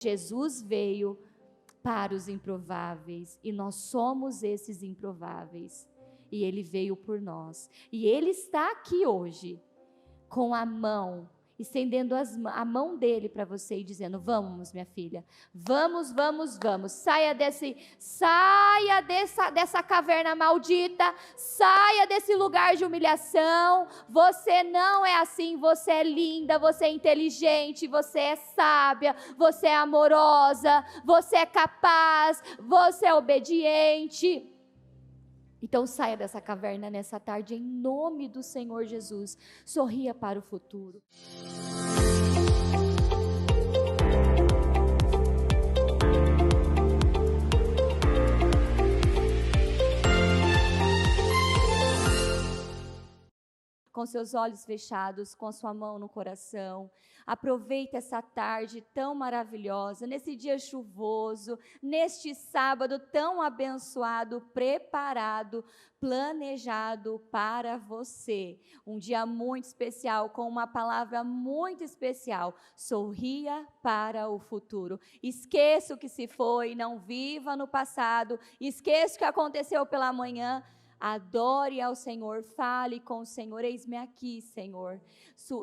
Jesus veio para os improváveis e nós somos esses improváveis. E Ele veio por nós. E Ele está aqui hoje com a mão, estendendo a mão dele para você e dizendo: vamos, minha filha, vamos, vamos, vamos, saia dessa caverna maldita, saia desse lugar de humilhação. Você não é assim, você é linda, você é inteligente, você é sábia, você é amorosa, você é capaz, você é obediente. Então saia dessa caverna nessa tarde em nome do Senhor Jesus. Sorria para o futuro. Com seus olhos fechados, com a sua mão no coração, aproveita essa tarde tão maravilhosa, nesse dia chuvoso, neste sábado tão abençoado, preparado, planejado para você. Um dia muito especial, com uma palavra muito especial. Sorria para o futuro. Esqueça o que se foi, não viva no passado, esqueça o que aconteceu pela manhã. Adore ao Senhor, fale com o Senhor: eis-me aqui, Senhor.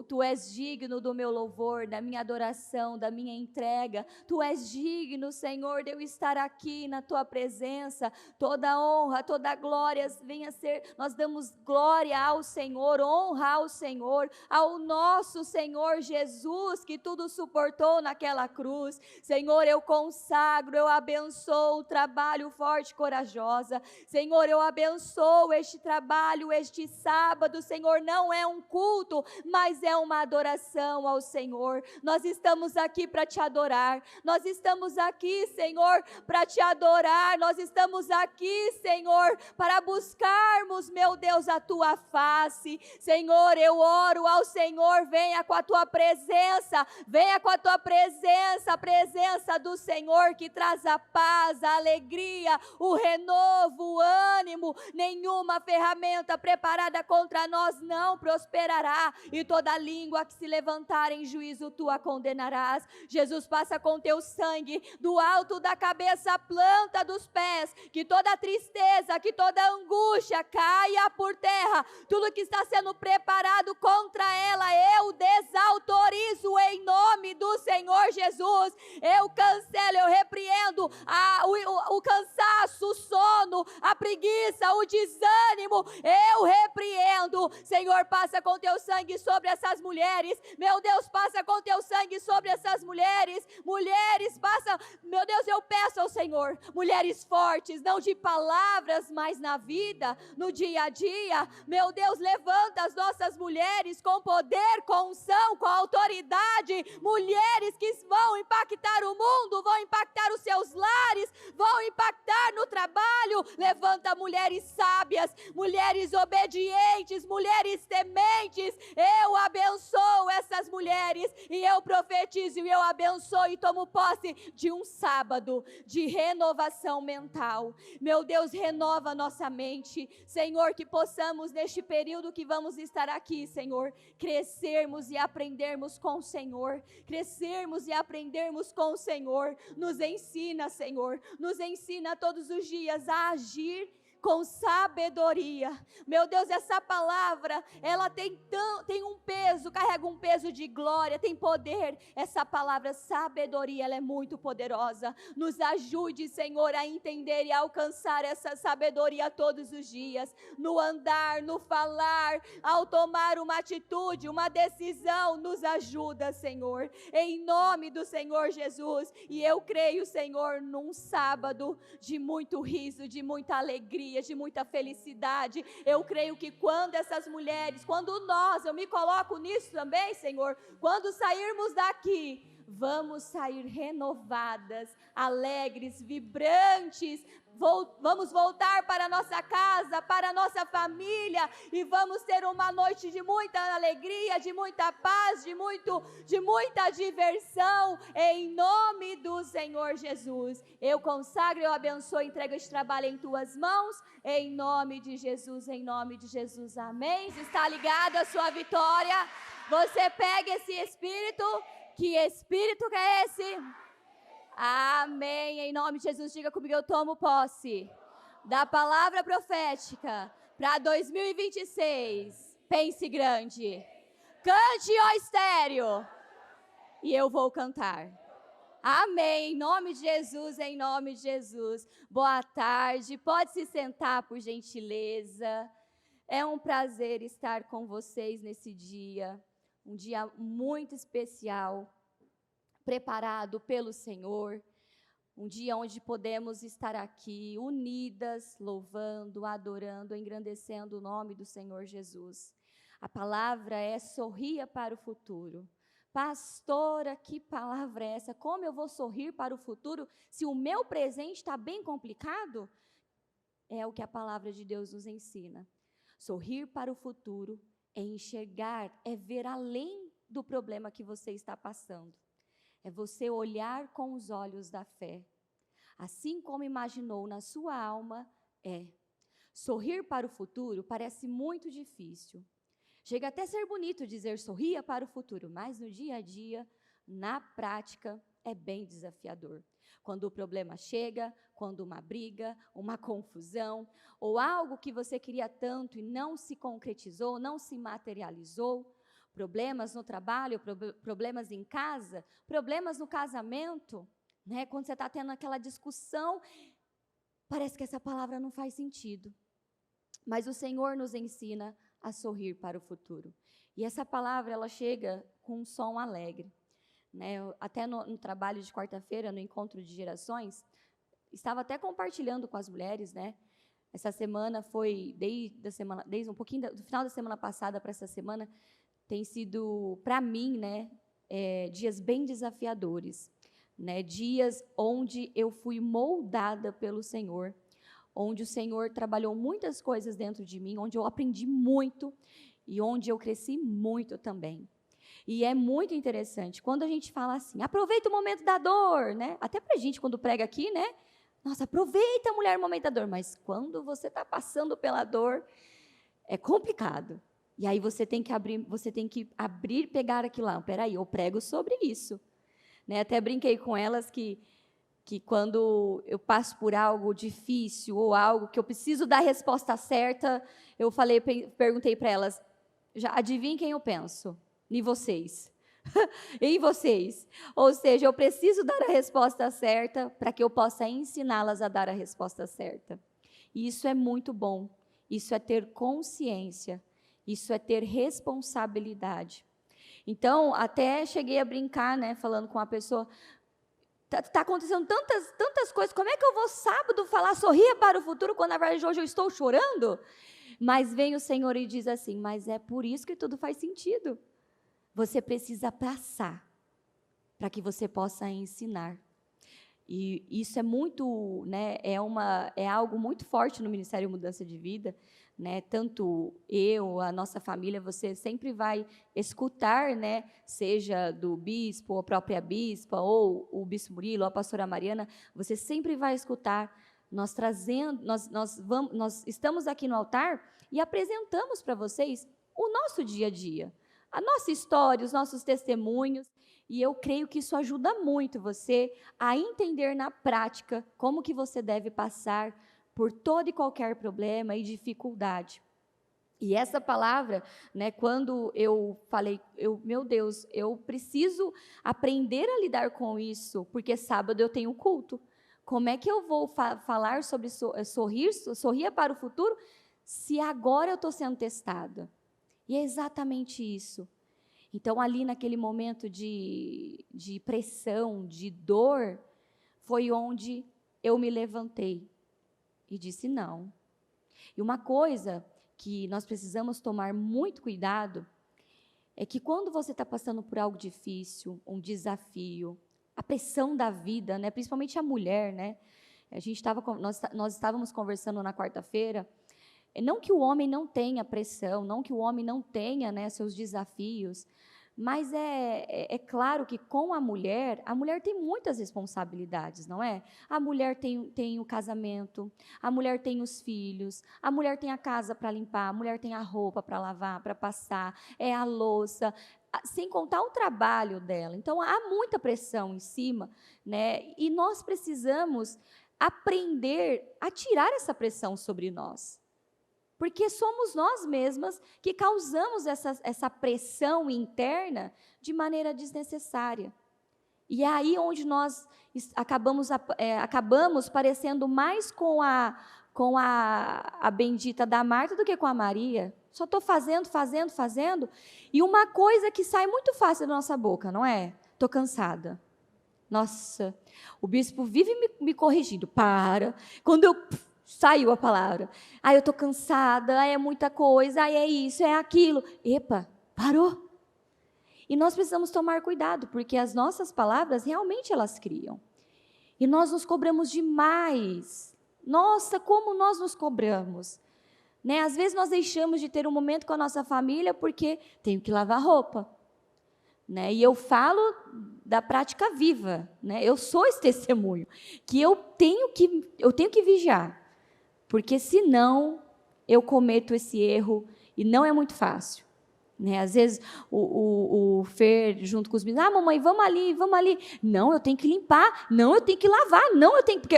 Tu és digno do meu louvor, da minha adoração, da minha entrega. Tu és digno, Senhor, de eu estar aqui na tua presença. Toda honra, toda glória venha ser. Nós damos glória ao Senhor, honra ao Senhor, ao nosso Senhor Jesus, que tudo suportou naquela cruz. Senhor, eu consagro, eu abençoo o trabalho forte e corajosa. Senhor, eu abençoo este trabalho, este sábado. Senhor, não é um culto, mas é uma adoração ao Senhor. Nós estamos aqui para te adorar, nós estamos aqui, Senhor, para te adorar, nós estamos aqui, Senhor, para buscarmos, meu Deus, a tua face. Senhor, eu oro ao Senhor: venha com a tua presença, venha com a tua presença, a presença do Senhor que traz a paz, a alegria, o renovo, o ânimo. Nenhuma ferramenta preparada contra nós não prosperará, e toda língua que se levantar em juízo tu a condenarás. Jesus, passa com teu sangue do alto da cabeça à planta dos pés, que toda tristeza, que toda angústia caia por terra. Tudo que está sendo preparado contra ela, eu desautorizo em nome do Senhor Jesus. Eu cancelo, eu repreendo o cansaço, o sono, a preguiça, o desânimo, eu repreendo. Senhor, passa com teu sangue sobre essas mulheres. Meu Deus, passa com teu sangue sobre essas mulheres. Mulheres, passa, meu Deus, eu peço ao Senhor, mulheres fortes, não de palavras, mas na vida, no dia a dia. Meu Deus, levanta as nossas mulheres com poder, com unção, com autoridade. Mulheres que vão impactar o mundo, vão impactar os seus lares, vão impactar no trabalho. Levanta mulheres sábias, mulheres obedientes, mulheres tementes. Eu abençoo essas mulheres e eu profetizo e eu abençoo e tomo posse de um sábado de renovação mental. Meu Deus, renova nossa mente, Senhor, que possamos neste período que vamos estar aqui, Senhor, crescermos e aprendermos com o Senhor, crescermos e aprendermos com o Senhor. Nos ensina, Senhor, nos ensina todos os dias a agir com sabedoria. Meu Deus, essa palavra, ela tem um peso, carrega um peso de glória, tem poder. Essa palavra sabedoria, ela é muito poderosa. Nos ajude, Senhor, a entender e a alcançar essa sabedoria todos os dias, no andar, no falar, ao tomar uma atitude, uma decisão. Nos ajuda, Senhor, em nome do Senhor Jesus. E eu creio, Senhor, num sábado de muito riso, de muita alegria, de muita felicidade. Eu creio que quando essas mulheres, quando nós, eu me coloco nisso também, Senhor, quando sairmos daqui, vamos sair renovadas, alegres, vibrantes. Vamos voltar para a nossa casa, para a nossa família, e vamos ter uma noite de muita alegria, de muita paz, de muita diversão, em nome do Senhor Jesus. Eu consagro, eu abençoo, entrego este trabalho em tuas mãos, em nome de Jesus, amém. Se está ligado à sua vitória, você pega esse espírito, que espírito que é esse? Amém. Em nome de Jesus, diga comigo, eu tomo posse da palavra profética para 2026. Pense grande. Cante, ó estéreo. E eu vou cantar. Amém. Em nome de Jesus, em nome de Jesus. Boa tarde. Pode se sentar, por gentileza. É um prazer estar com vocês nesse dia. Um dia muito especial, preparado pelo Senhor. Um dia onde podemos estar aqui, unidas, louvando, adorando, engrandecendo o nome do Senhor Jesus. A palavra é sorria para o futuro. Pastora, que palavra é essa? Como eu vou sorrir para o futuro se o meu presente está bem complicado? É o que a palavra de Deus nos ensina. Sorrir para o futuro é enxergar, é ver além do problema que você está passando. É você olhar com os olhos da fé. Assim como imaginou na sua alma, é. Sorrir para o futuro parece muito difícil. Chega até a ser bonito dizer sorria para o futuro, mas no dia a dia, na prática, é bem desafiador. Quando o problema chega, quando uma briga, uma confusão, ou algo que você queria tanto e não se concretizou, não se materializou, problemas no trabalho, problemas em casa, problemas no casamento, né? Quando você está tendo aquela discussão, parece que essa palavra não faz sentido. Mas o Senhor nos ensina a sorrir para o futuro. E essa palavra, ela chega com um som alegre. Né? Até no trabalho de quarta-feira, no encontro de gerações, estava até compartilhando com as mulheres, né? Essa semana foi, desde um pouquinho do final da semana passada para essa semana, tem sido, para mim, né, dias bem desafiadores. Né? Dias onde eu fui moldada pelo Senhor, onde o Senhor trabalhou muitas coisas dentro de mim, onde eu aprendi muito e onde eu cresci muito também. E é muito interessante, quando a gente fala assim, aproveita o momento da dor, né? Até pra gente, quando prega aqui, né? Nossa, aproveita, mulher, o momento da dor. Mas quando você está passando pela dor, é complicado. E aí você tem que abrir, pegar aquilo lá. Peraí, eu prego sobre isso. Né? Até brinquei com elas que quando eu passo por algo difícil ou algo que eu preciso dar a resposta certa, eu perguntei para elas, já adivinhem quem eu penso? Em vocês. Em vocês. Ou seja, eu preciso dar a resposta certa para que eu possa ensiná-las a dar a resposta certa. E isso é muito bom. Isso é ter consciência. Isso é ter responsabilidade. Então, até cheguei a brincar, né, falando com a pessoa, tá acontecendo tantas coisas, como é que eu vou sábado falar sorria para o futuro, quando na verdade hoje eu estou chorando? Mas vem o Senhor e diz assim, mas é por isso que tudo faz sentido. Você precisa passar, para que você possa ensinar. E isso é muito, né, é algo muito forte no Ministério Mudança de Vida, né, tanto eu, a nossa família, você sempre vai escutar, né, seja do bispo, a própria bispa, ou o bispo Murilo, ou a pastora Mariana, você sempre vai escutar, nós estamos aqui no altar e apresentamos para vocês o nosso dia a dia, a nossa história, os nossos testemunhos, e eu creio que isso ajuda muito você a entender na prática como que você deve passar por todo e qualquer problema e dificuldade. E essa palavra, né, quando eu falei, meu Deus, eu preciso aprender a lidar com isso, porque sábado eu tenho culto. Como é que eu vou falar sobre sorrir para o futuro, se agora eu estou sendo testada? E é exatamente isso. Então, ali naquele momento de pressão, de dor, foi onde eu me levantei e disse não. E uma coisa que nós precisamos tomar muito cuidado é que quando você está passando por algo difícil, um desafio, a pressão da vida, né, principalmente a mulher, né, nós estávamos conversando na quarta-feira, não que o homem não tenha pressão, não que o homem não tenha, né, seus desafios, Mas é claro que com a mulher tem muitas responsabilidades, não é? A mulher tem o casamento, a mulher tem os filhos, a mulher tem a casa para limpar, a mulher tem a roupa para lavar, para passar, é a louça, sem contar o trabalho dela. Então, há muita pressão em cima, né? E nós precisamos aprender a tirar essa pressão sobre nós. Porque somos nós mesmas que causamos essa pressão interna de maneira desnecessária. E é aí onde nós acabamos parecendo mais com a bendita da Marta do que com a Maria. Só estou fazendo, e uma coisa que sai muito fácil da nossa boca, não é? Estou cansada. Nossa, o bispo vive me corrigindo. Para. Quando saiu a palavra. Eu estou cansada, é muita coisa, é isso, é aquilo. Epa, parou. E nós precisamos tomar cuidado, porque as nossas palavras realmente elas criam. E nós nos cobramos demais. Nossa, como nós nos cobramos. Né? Às vezes nós deixamos de ter um momento com a nossa família porque tenho que lavar roupa. Né? E eu falo da prática viva. Né? Eu sou esse testemunho, que eu tenho que vigiar. Porque senão eu cometo esse erro e não é muito fácil. Né? Às vezes o Fer, junto com os meninos, mamãe, vamos ali. Não, eu tenho que limpar. Não, eu tenho que lavar. Não, eu tenho, porque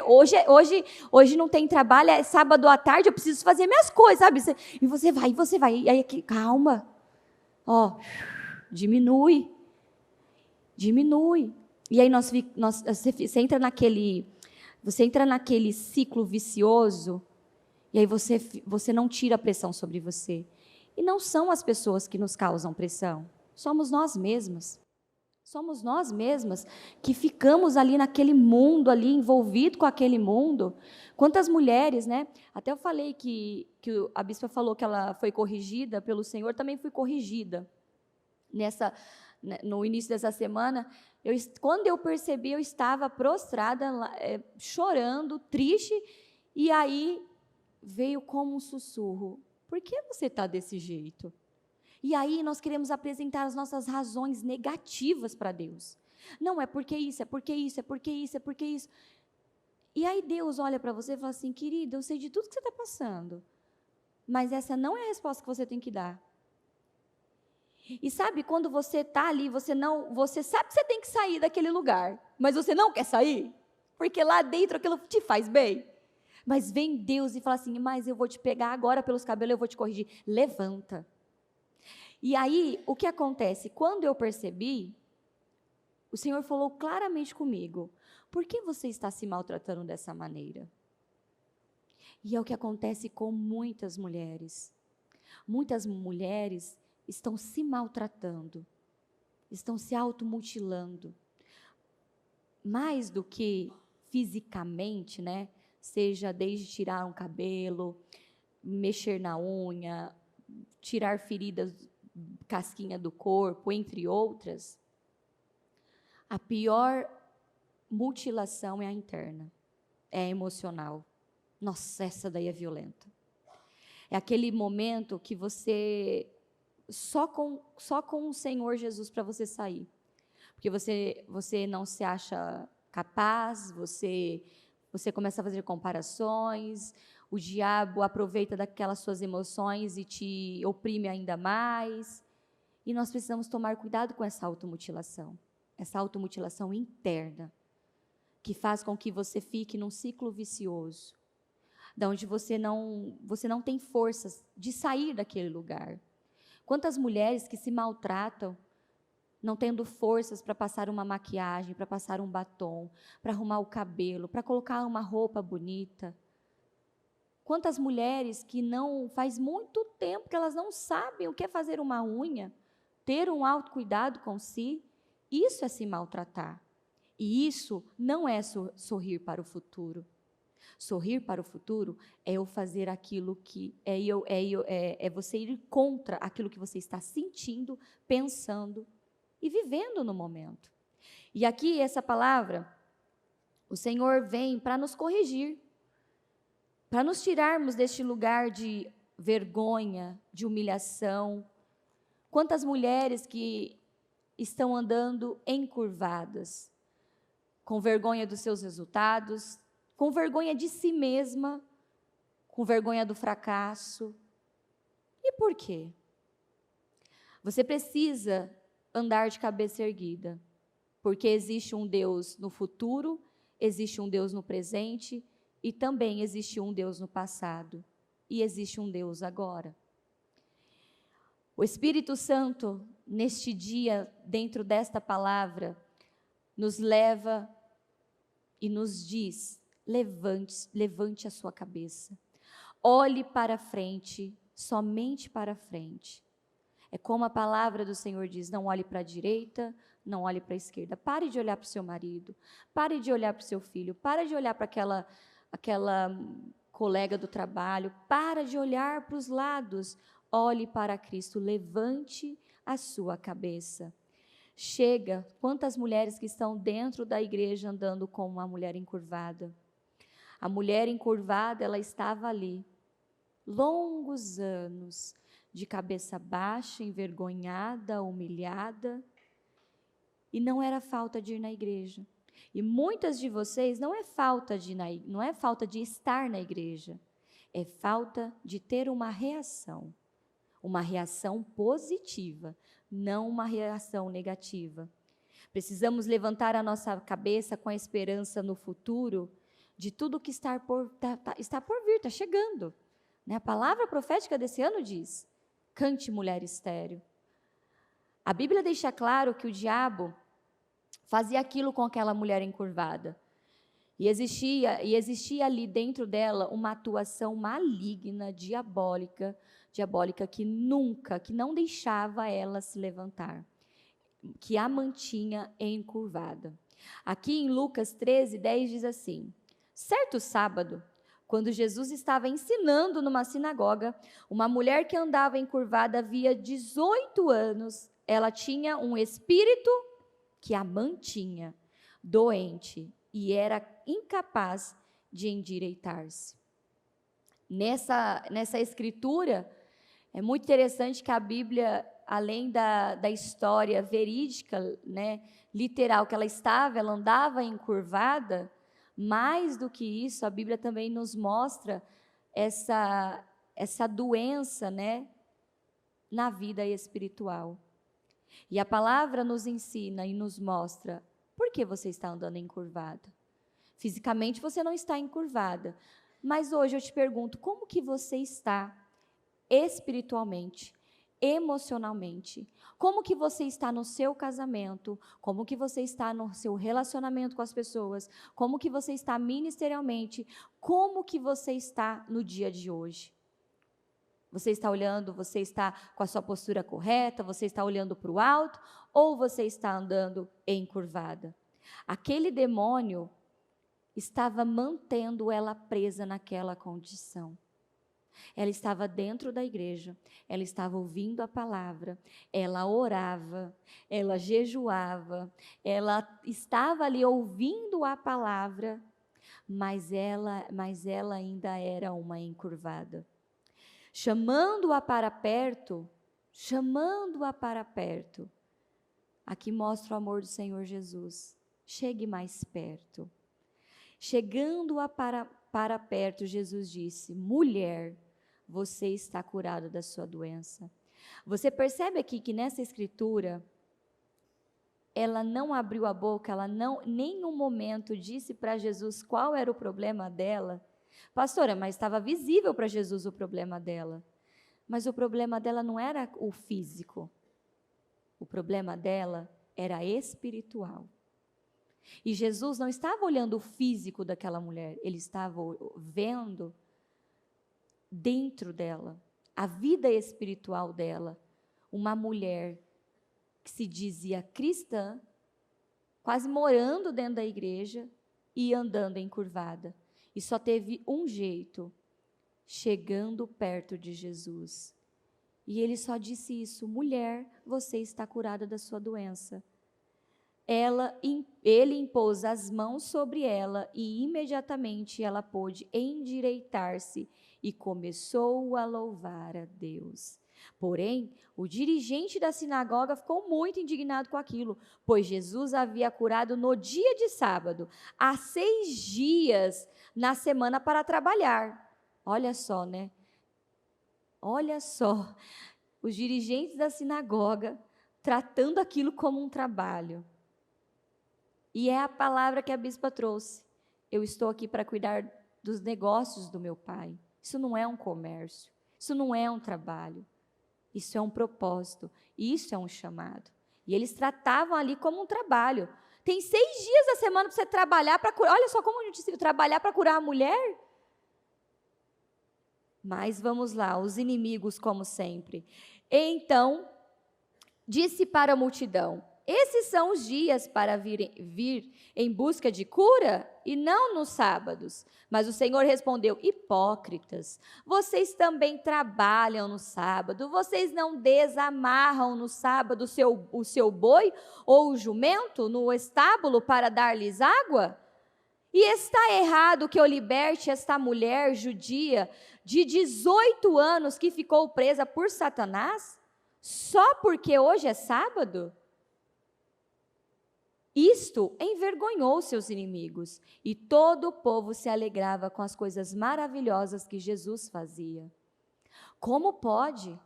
hoje não tem trabalho, é sábado à tarde, eu preciso fazer minhas coisas, sabe? E você vai. E aí, calma. Diminui. E aí você entra naquele ciclo vicioso. E aí você não tira a pressão sobre você. E não são as pessoas que nos causam pressão. Somos nós mesmas. Somos nós mesmas que ficamos ali naquele mundo, ali envolvido com aquele mundo. Quantas mulheres, né? Até eu falei que a bispa falou que ela foi corrigida pelo Senhor, também fui corrigida. No início dessa semana, quando eu percebi, eu estava prostrada, chorando, triste, e aí veio como um sussurro: por que você está desse jeito? E aí nós queremos apresentar as nossas razões negativas para Deus. Não, é porque isso. E aí Deus olha para você e fala assim: querida, eu sei de tudo que você está passando, mas essa não é a resposta que você tem que dar. E sabe, quando você está ali, você sabe que você tem que sair daquele lugar, mas você não quer sair, porque lá dentro aquilo te faz bem. Mas vem Deus e fala assim: mas eu vou te pegar agora pelos cabelos, eu vou te corrigir. Levanta. E aí, o que acontece? Quando eu percebi, o Senhor falou claramente comigo: por que você está se maltratando dessa maneira? E é o que acontece com muitas mulheres. Muitas mulheres estão se maltratando, estão se automutilando. Mais do que fisicamente, né? Seja desde tirar um cabelo, mexer na unha, tirar feridas, casquinha do corpo, entre outras. A pior mutilação é a interna, é a emocional. Nossa, essa daí é violenta. É aquele momento que você, só com o Senhor Jesus para você sair. Porque você não se acha capaz, você começa a fazer comparações, o diabo aproveita daquelas suas emoções e te oprime ainda mais. E nós precisamos tomar cuidado com essa automutilação interna, que faz com que você fique num ciclo vicioso, da onde você não tem forças de sair daquele lugar. Quantas mulheres que se maltratam, não tendo forças para passar uma maquiagem, para passar um batom, para arrumar o cabelo, para colocar uma roupa bonita. Quantas mulheres que faz muito tempo que elas não sabem o que é fazer uma unha, ter um autocuidado com si. Isso é se maltratar. E isso não é sorrir para o futuro. Sorrir para o futuro é eu fazer aquilo que é você ir contra aquilo que você está sentindo, pensando e vivendo no momento. E aqui, essa palavra, o Senhor vem para nos corrigir, para nos tirarmos deste lugar de vergonha, de humilhação. Quantas mulheres que estão andando encurvadas, com vergonha dos seus resultados, com vergonha de si mesma, com vergonha do fracasso. E por quê? Você precisa andar de cabeça erguida, porque existe um Deus no futuro, existe um Deus no presente e também existe um Deus no passado e existe um Deus agora. O Espírito Santo, neste dia, dentro desta palavra, nos leva e nos diz: levante a sua cabeça, olhe para frente, somente para frente. É como a palavra do Senhor diz: não olhe para a direita, não olhe para a esquerda. Pare de olhar para o seu marido, pare de olhar para o seu filho, pare de olhar para aquela colega do trabalho, para de olhar para os lados. Olhe para Cristo, levante a sua cabeça. Chega, quantas mulheres que estão dentro da igreja andando como uma mulher encurvada. A mulher encurvada, ela estava ali, longos anos, de cabeça baixa, envergonhada, humilhada, e não era falta de ir na igreja. E muitas de vocês não é falta de estar na igreja, é falta de ter uma reação positiva, não uma reação negativa. Precisamos levantar a nossa cabeça com a esperança no futuro de tudo que está por vir, está chegando. Né? A palavra profética desse ano diz: cante, mulher estéril. A Bíblia deixa claro que o diabo fazia aquilo com aquela mulher encurvada. E existia ali dentro dela uma atuação maligna, diabólica, que não deixava ela se levantar, que a mantinha encurvada. Aqui em Lucas 13:10 diz assim: certo sábado, quando Jesus estava ensinando numa sinagoga, uma mulher que andava encurvada havia 18 anos, ela tinha um espírito que a mantinha doente e era incapaz de endireitar-se. Nessa escritura, é muito interessante que a Bíblia, além da história verídica, né, literal, que ela andava encurvada, mais do que isso, a Bíblia também nos mostra essa doença, né, na vida espiritual. E a palavra nos ensina e nos mostra: por que você está andando encurvada? Fisicamente você não está encurvada, mas hoje eu te pergunto, como que você está espiritualmente, emocionalmente? Como que você está no seu casamento? Como que você está no seu relacionamento com as pessoas? Como que você está ministerialmente? Como que você está no dia de hoje? Você está olhando, você está com a sua postura correta, você está olhando para o alto, ou você está andando encurvada? Aquele demônio estava mantendo ela presa naquela condição. Ela estava dentro da igreja, ela estava ouvindo a palavra, ela orava, ela jejuava, ela estava ali ouvindo a palavra, mas ela ainda era uma encurvada. Chamando-a para perto, aqui mostra o amor do Senhor Jesus. Chegue mais perto. Chegando-a para perto, Jesus disse: mulher, você está curada da sua doença. Você percebe aqui que nessa escritura, ela não abriu a boca, ela não, nenhum momento disse para Jesus qual era o problema dela. Pastora, mas estava visível para Jesus o problema dela. Mas o problema dela não era o físico. O problema dela era espiritual. E Jesus não estava olhando o físico daquela mulher, ele estava vendo dentro dela, a vida espiritual dela, uma mulher que se dizia cristã, quase morando dentro da igreja e andando encurvada. E só teve um jeito: chegando perto de Jesus. E ele só disse isso: mulher, você está curada da sua doença. Ele impôs as mãos sobre ela e imediatamente ela pôde endireitar-se e começou a louvar a Deus. Porém, o dirigente da sinagoga ficou muito indignado com aquilo, pois Jesus havia curado no dia de sábado, há 6 dias na semana para trabalhar. Olha só, né? Olha só, os dirigentes da sinagoga tratando aquilo como um trabalho. E é a palavra que a bispa trouxe. Eu estou aqui para cuidar dos negócios do meu pai. Isso não é um comércio, isso não é um trabalho. Isso é um propósito, isso é um chamado. E eles tratavam ali como um trabalho. Tem 6 dias da semana para você trabalhar para curar. Olha só como a gente trabalhar para curar a mulher. Mas vamos lá, os inimigos, como sempre. Então, disse para a multidão: esses são os dias para vir em busca de cura, e não nos sábados. Mas o Senhor respondeu: hipócritas, vocês também trabalham no sábado, vocês não desamarram no sábado o seu boi ou o jumento no estábulo para dar-lhes água? E está errado que eu liberte esta mulher judia de 18 anos que ficou presa por Satanás? Só porque hoje é sábado? Isto envergonhou seus inimigos, e todo o povo se alegrava com as coisas maravilhosas que Jesus fazia. Como pode?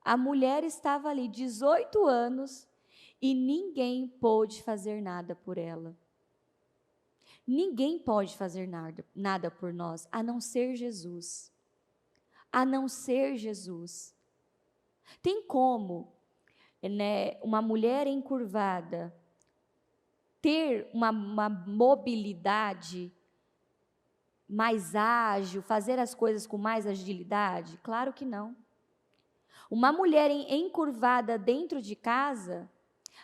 A mulher estava ali 18 anos e ninguém pôde fazer nada por ela. Ninguém pode fazer nada por nós, a não ser Jesus. A não ser Jesus. Tem como, né, uma mulher encurvada ter uma mobilidade mais ágil, fazer as coisas com mais agilidade? Claro que não. Uma mulher encurvada dentro de casa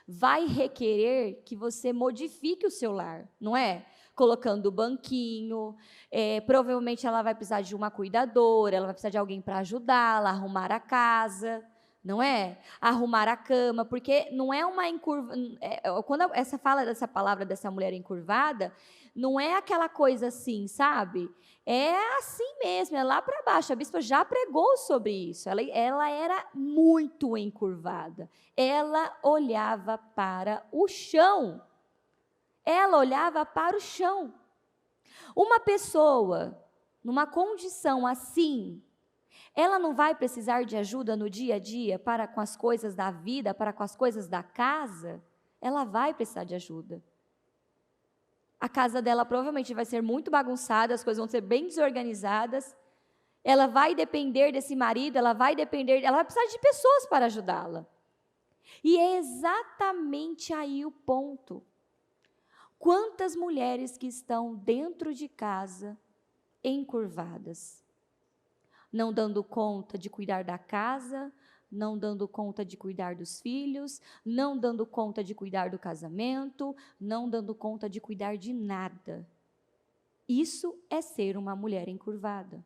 vai requerer que você modifique o seu lar, não é? Colocando o banquinho, provavelmente ela vai precisar de uma cuidadora, ela vai precisar de alguém para ajudá-la a arrumar a casa, não é? Arrumar a cama, porque não é uma encurva. Quando fala dessa palavra dessa mulher encurvada, não é aquela coisa assim, sabe? É assim mesmo, é lá para baixo. A bispa já pregou sobre isso. Ela era muito encurvada. Ela olhava para o chão. Ela olhava para o chão. Uma pessoa numa condição assim, ela não vai precisar de ajuda no dia a dia para com as coisas da vida, para com as coisas da casa? Ela vai precisar de ajuda. A casa dela provavelmente vai ser muito bagunçada, as coisas vão ser bem desorganizadas. Ela vai depender desse marido, ela vai precisar de pessoas para ajudá-la. E é exatamente aí o ponto. Quantas mulheres que estão dentro de casa encurvadas, não dando conta de cuidar da casa, não dando conta de cuidar dos filhos, não dando conta de cuidar do casamento, não dando conta de cuidar de nada. Isso é ser uma mulher encurvada.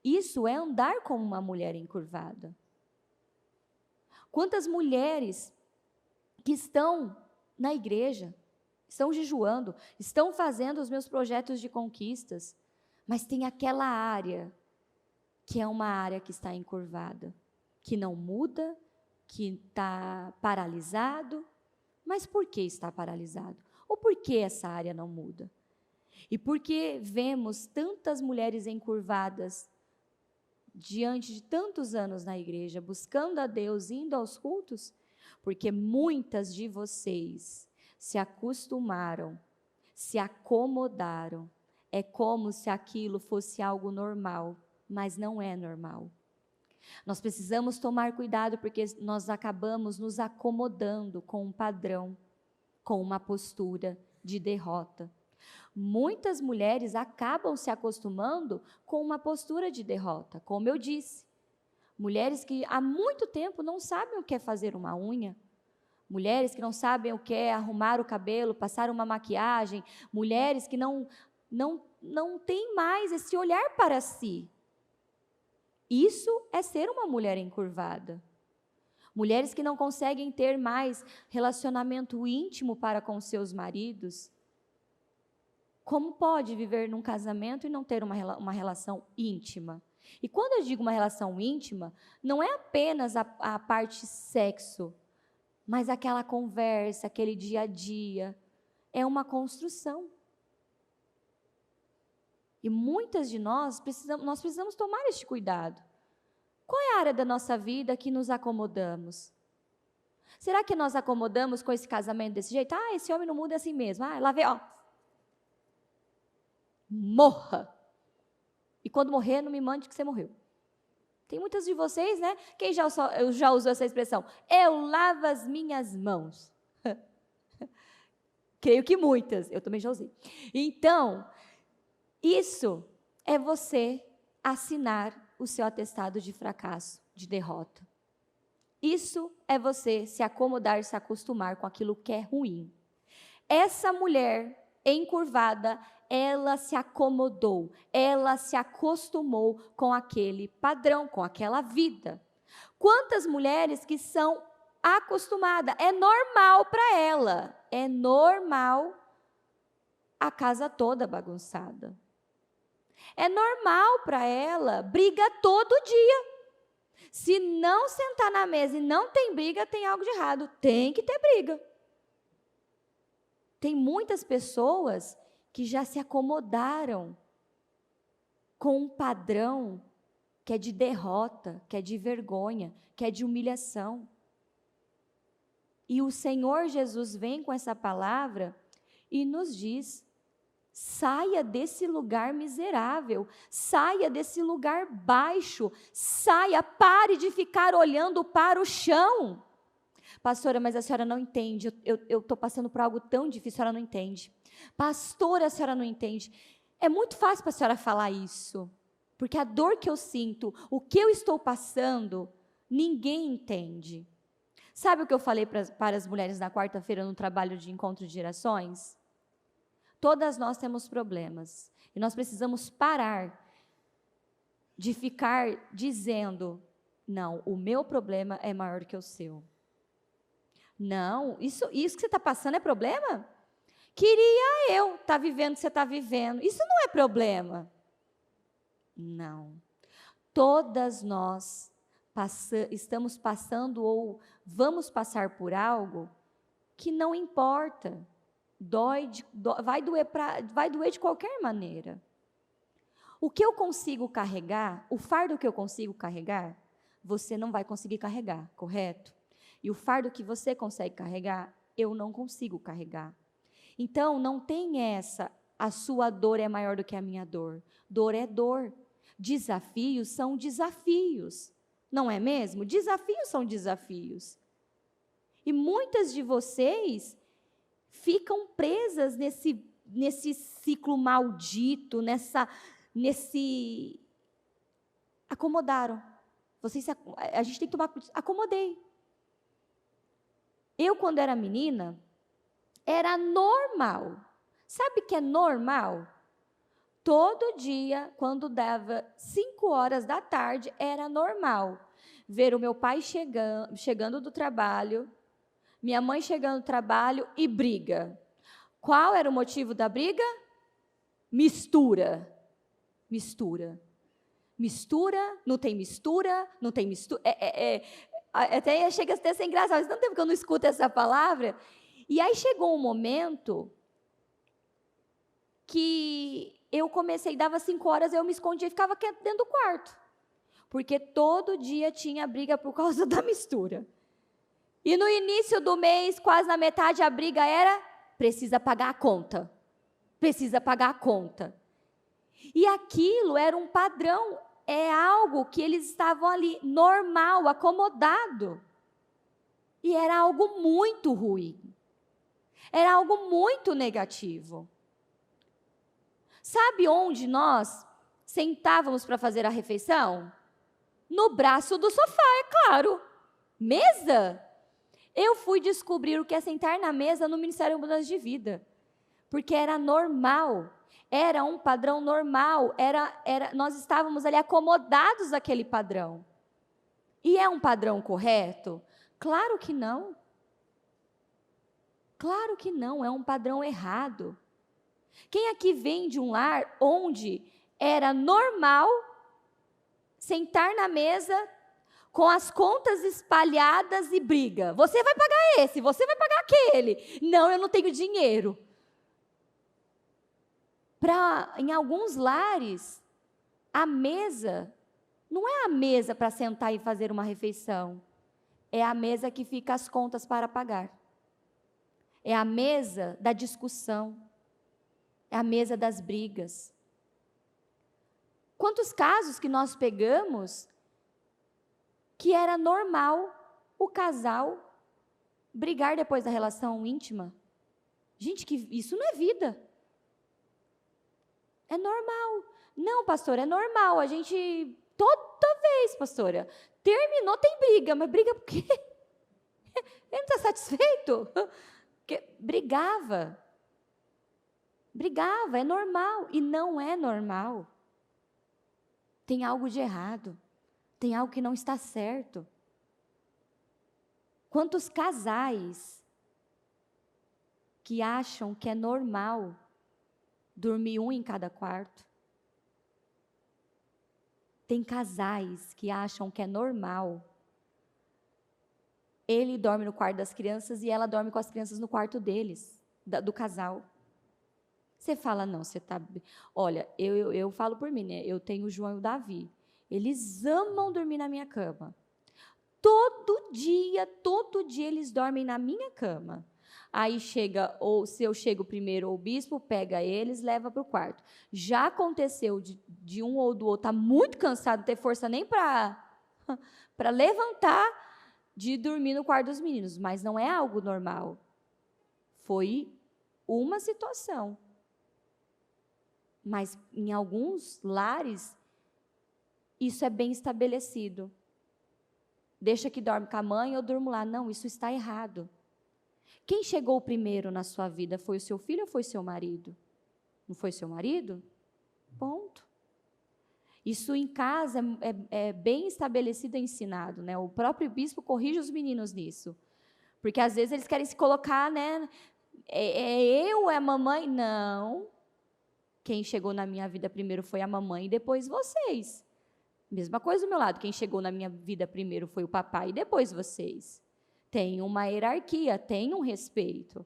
Isso é andar como uma mulher encurvada. Quantas mulheres que estão na igreja, estão jejuando, estão fazendo os meus projetos de conquistas, mas tem aquela área que é uma área que está encurvada, que não muda, que está paralisado. Mas por que está paralisado? Ou por que essa área não muda? E por que vemos tantas mulheres encurvadas diante de tantos anos na igreja, buscando a Deus, indo aos cultos? Porque muitas de vocês se acostumaram, se acomodaram. É como se aquilo fosse algo normal, mas não é normal. Nós precisamos tomar cuidado, porque nós acabamos nos acomodando com um padrão, com uma postura de derrota. Muitas mulheres acabam se acostumando com uma postura de derrota, como eu disse. Mulheres que há muito tempo não sabem o que é fazer uma unha, mulheres que não sabem o que é arrumar o cabelo, passar uma maquiagem, mulheres que não têm mais esse olhar para si. Isso é ser uma mulher encurvada. Mulheres que não conseguem ter mais relacionamento íntimo para com seus maridos. Como pode viver num casamento e não ter uma relação íntima? E quando eu digo uma relação íntima, não é apenas a parte sexo, mas aquela conversa, aquele dia a dia. É uma construção. E muitas de nós precisamos tomar este cuidado. Qual é a área da nossa vida que nos acomodamos? Será que nós acomodamos com esse casamento desse jeito? Ah, esse homem não muda assim mesmo. Ah, lá vem, ó. Morra. E quando morrer, não me mande que você morreu. Tem muitas de vocês, né? Quem já usou essa expressão? Eu lavo as minhas mãos. Creio que muitas. Eu também já usei. Então, isso é você assinar o seu atestado de fracasso, de derrota. Isso é você se acomodar, se acostumar com aquilo que é ruim. Essa mulher encurvada, ela se acomodou, ela se acostumou com aquele padrão, com aquela vida. Quantas mulheres que são acostumadas, é normal para ela, é normal a casa toda bagunçada. É normal para ela briga todo dia. Se não sentar na mesa e não tem briga, tem algo de errado. Tem que ter briga. Tem muitas pessoas que já se acomodaram com um padrão que é de derrota, que é de vergonha, que é de humilhação. E o Senhor Jesus vem com essa palavra e nos diz: saia desse lugar miserável, saia desse lugar baixo, saia, pare de ficar olhando para o chão. Pastora, mas a senhora não entende, eu estou passando por algo tão difícil, a senhora não entende. Pastora, a senhora não entende. É muito fácil para a senhora falar isso, porque a dor que eu sinto, o que eu estou passando, ninguém entende. Sabe o que eu falei para as mulheres na quarta-feira no trabalho de encontro de gerações? Todas nós temos problemas e nós precisamos parar de ficar dizendo: não, o meu problema é maior que o seu. Não, isso que você está passando é problema? Queria eu estar vivendo o que você está vivendo. Isso não é problema. Não. Todas nós estamos passando ou vamos passar por algo que não importa. Vai doer de qualquer maneira. O que eu consigo carregar, o fardo que eu consigo carregar, você não vai conseguir carregar, correto? E o fardo que você consegue carregar, eu não consigo carregar. Então, não tem a sua dor é maior do que a minha dor. Dor é dor. Desafios são desafios. Não é mesmo? Desafios são desafios. E muitas de vocês ficam presas nesse ciclo maldito, acomodaram. A gente tem que tomar, acomodei. Eu, quando era menina, era normal. Sabe o que é normal? Todo dia, quando dava 5 horas da tarde, era normal ver o meu pai chegando do trabalho, minha mãe chegando do trabalho e briga. Qual era o motivo da briga? Mistura. Mistura. Mistura, não tem mistura, não tem mistura. Até chega a ser engraçado, mas tanto tempo que eu não escuto essa palavra. E aí chegou um momento que eu comecei, dava 5 horas, eu me escondia e ficava dentro do quarto. Porque todo dia tinha briga por causa da mistura. E no início do mês, quase na metade, a briga era: precisa pagar a conta. Precisa pagar a conta. E aquilo era um padrão, é algo que eles estavam ali, normal, acomodado. E era algo muito ruim. Era algo muito negativo. Sabe onde nós sentávamos para fazer a refeição? No braço do sofá, é claro. Mesa? Eu fui descobrir o que é sentar na mesa no Ministério Mudança de Vida. Porque era normal. Era um padrão normal. Nós estávamos ali acomodados àquele padrão. E é um padrão correto? Claro que não. Claro que não, é um padrão errado. Quem aqui vem de um lar onde era normal sentar na mesa com as contas espalhadas e briga. Você vai pagar esse, você vai pagar aquele. Não, eu não tenho dinheiro. Em alguns lares, a mesa não é a mesa para sentar e fazer uma refeição. É a mesa que fica as contas para pagar. É a mesa da discussão. É a mesa das brigas. Quantos casos que nós pegamos que era normal o casal brigar depois da relação íntima? Gente, que isso não é vida. É normal. Não, pastora, é normal. A gente, toda vez, pastora, terminou, tem briga. Mas briga por quê? Ele não está satisfeito? Brigava. Brigava, é normal. E não é normal. Tem algo de errado. Tem algo que não está certo. Quantos casais que acham que é normal dormir um em cada quarto? Tem casais que acham que é normal. Ele dorme no quarto das crianças e ela dorme com as crianças no quarto deles, do casal. Você fala, não, você está... Olha, eu falo por mim, né? Eu tenho o João e o Davi. Eles amam dormir na minha cama. Todo dia eles dormem na minha cama. Aí chega, ou se eu chego primeiro, o bispo pega eles, leva para o quarto. Já aconteceu de um ou do outro estar muito cansado, não ter força nem para levantar, de dormir no quarto dos meninos. Mas não é algo normal. Foi uma situação. Mas em alguns lares, isso é bem estabelecido. Deixa que dorme com a mãe, eu durmo lá. Não, isso está errado. Quem chegou primeiro na sua vida? Foi o seu filho ou foi seu marido? Não foi seu marido? Ponto. Isso em casa é bem estabelecido e ensinado, né? O próprio bispo corrige os meninos nisso. Porque às vezes eles querem se colocar, né? Eu, é a mamãe? Não. Quem chegou na minha vida primeiro foi a mamãe e depois vocês. Mesma coisa do meu lado. Quem chegou na minha vida primeiro foi o papai e depois vocês. Tem uma hierarquia, tem um respeito.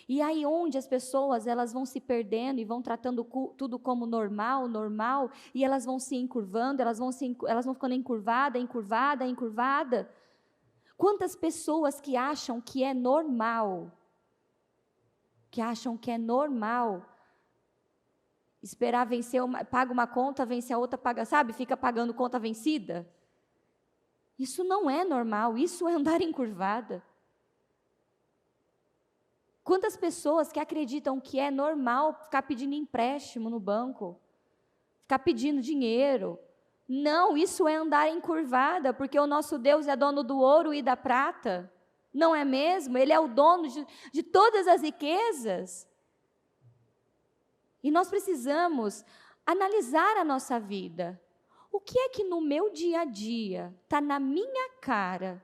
E aí onde as pessoas elas vão se perdendo e vão tratando tudo como normal, e elas vão se encurvando, elas vão ficando encurvada. Quantas pessoas que acham que é normal, esperar vencer, paga uma conta, vence a outra, paga, sabe? Fica pagando conta vencida. Isso não é normal, isso é andar encurvada. Quantas pessoas que acreditam que é normal ficar pedindo empréstimo no banco, ficar pedindo dinheiro. Não, isso é andar encurvada, porque o nosso Deus é dono do ouro e da prata. Não é mesmo? Ele é o dono de todas as riquezas. E nós precisamos analisar a nossa vida. O que é que no meu dia a dia está na minha cara?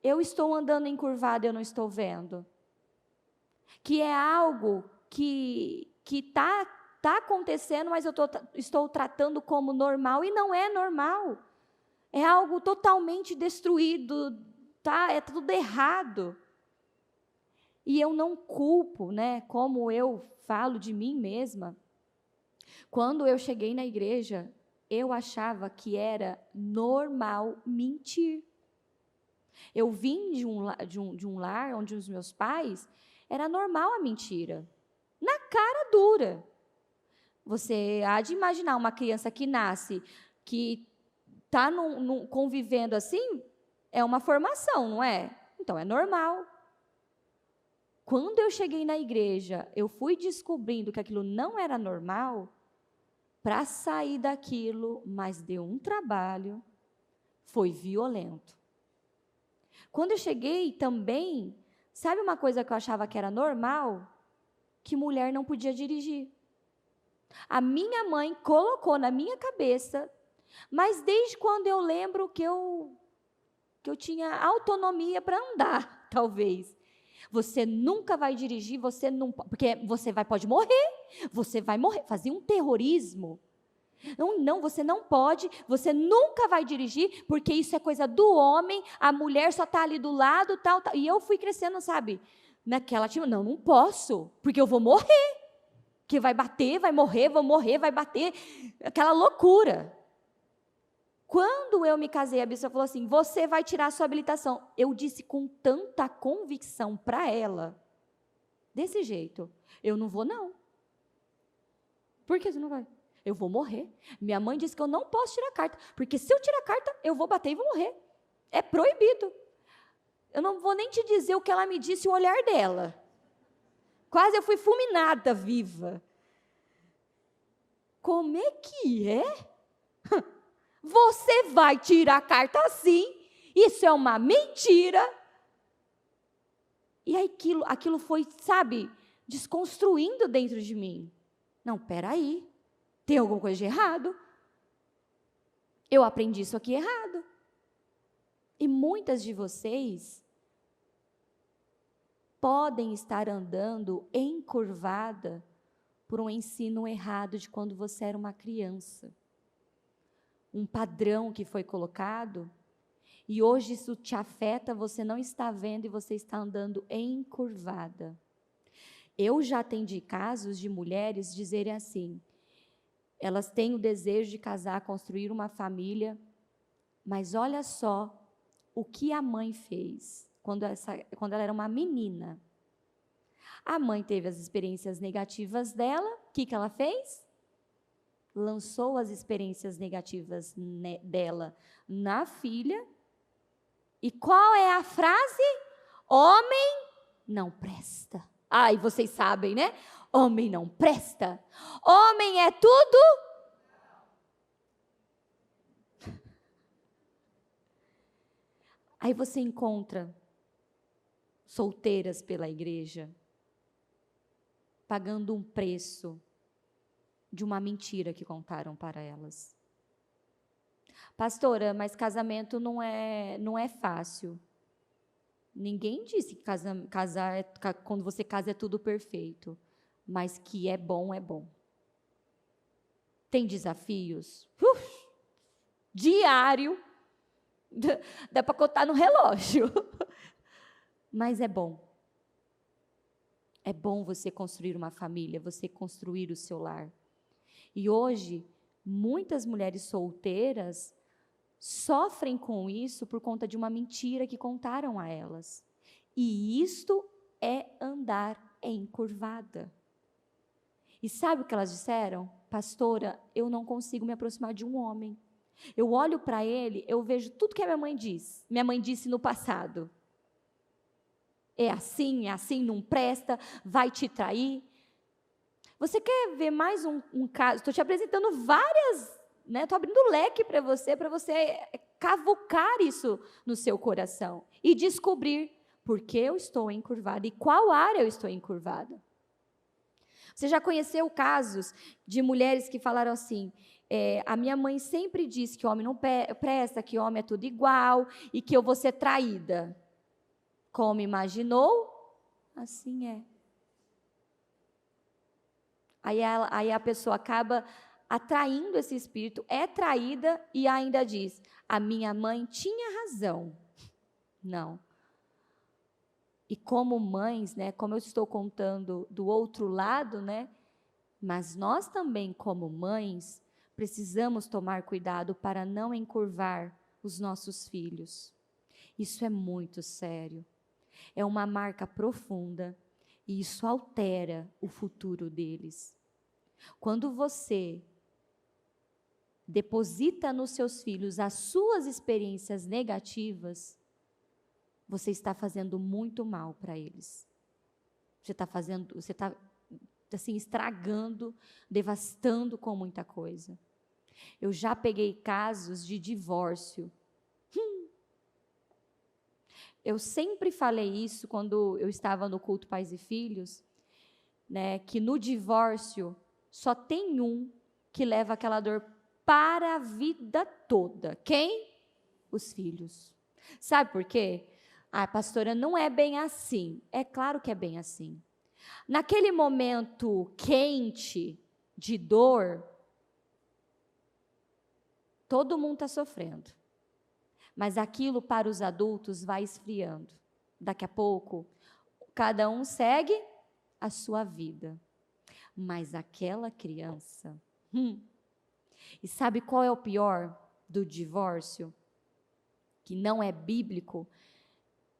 Eu estou andando encurvada e eu não estou vendo. Que é algo que está acontecendo, mas eu estou tratando como normal e não é normal. É algo totalmente destruído, tá? É tudo errado. E eu não culpo, né? Como eu falo de mim mesma. Quando eu cheguei na igreja, eu achava que era normal mentir. Eu vim de um lar onde os meus pais, era normal a mentira. Na cara dura. Você há de imaginar uma criança que nasce, que está convivendo assim, é uma formação, não é? Então, é normal. Quando eu cheguei na igreja, eu fui descobrindo que aquilo não era normal, para sair daquilo, mas deu um trabalho, foi violento. Quando eu cheguei também, sabe uma coisa que eu achava que era normal? Que mulher não podia dirigir. A minha mãe colocou na minha cabeça, mas desde quando eu lembro que eu tinha autonomia para andar, talvez. Você nunca vai dirigir, porque pode morrer, você vai morrer. Fazia um terrorismo. Não, não, você não pode, você nunca vai dirigir, porque isso é coisa do homem, a mulher só está ali do lado, tal, tal. E eu fui crescendo, sabe, naquela, tipo, não, não posso, porque eu vou morrer. Que vai bater, vai morrer, vou morrer, vai bater, aquela loucura. Quando eu me casei, a bispa falou assim, você vai tirar a sua habilitação. Eu disse com tanta convicção para ela, desse jeito, eu não vou não. Por que você não vai? Eu vou morrer. Minha mãe disse que eu não posso tirar carta, porque se eu tirar carta, eu vou bater e vou morrer. É proibido. Eu não vou nem te dizer o que ela me disse, o olhar dela. Quase eu fui fulminada viva. Como é que é? Você vai tirar a carta assim? Isso é uma mentira. E aí aquilo foi, sabe, desconstruindo dentro de mim. Não, peraí, tem alguma coisa de errado. Eu aprendi isso aqui errado. E muitas de vocês podem estar andando encurvada por um ensino errado de quando você era uma criança. Um padrão que foi colocado, e hoje isso te afeta, você não está vendo e você está andando encurvada. Eu já atendi casos de mulheres dizerem assim, elas têm o desejo de casar, construir uma família, mas olha só o que a mãe fez quando ela era uma menina. A mãe teve as experiências negativas dela, o que ela fez? Lançou as experiências negativas dela na filha. E qual é a frase? Homem não presta. E vocês sabem, né? Homem não presta. Homem é tudo. Aí você encontra solteiras pela igreja, pagando um preço de uma mentira que contaram para elas. Pastora, mas casamento não é fácil. Ninguém disse que quando você casa é tudo perfeito, mas que é bom, é bom. Tem desafios? Diário, dá para contar no relógio, mas é bom. É bom você construir uma família, você construir o seu lar. E hoje, muitas mulheres solteiras sofrem com isso por conta de uma mentira que contaram a elas. E isto é andar encurvada. E sabe o que elas disseram? Pastora, eu não consigo me aproximar de um homem. Eu olho para ele, eu vejo tudo que a minha mãe diz. Minha mãe disse no passado. É assim, não presta, vai te trair. Você quer ver mais um caso? Estou te apresentando várias, né? Estou abrindo o leque para você cavucar isso no seu coração e descobrir por que eu estou encurvada e qual área eu estou encurvada. Você já conheceu casos de mulheres que falaram assim, a minha mãe sempre disse que homem não presta, que homem é tudo igual e que eu vou ser traída. Como imaginou, assim é. Aí a pessoa acaba atraindo esse espírito, é traída e ainda diz, a minha mãe tinha razão. Não. E como mães, né, como eu estou contando do outro lado, né, mas nós também como mães, precisamos tomar cuidado para não encurvar os nossos filhos. Isso é muito sério. É uma marca profunda e isso altera o futuro deles. Quando você deposita nos seus filhos as suas experiências negativas, você está fazendo muito mal para eles. Você está assim, estragando, devastando com muita coisa. Eu já peguei casos de divórcio. Eu sempre falei isso quando eu estava no culto Pais e Filhos, né, que no divórcio só tem um que leva aquela dor para a vida toda. Quem? Os filhos. Sabe por quê? Pastora, não é bem assim. É claro que é bem assim. Naquele momento quente de dor, Todo mundo está sofrendo. Mas aquilo para os adultos vai esfriando. Daqui a pouco, cada um segue a sua vida. Mas aquela criança... E sabe qual é o pior do divórcio? Que não é bíblico?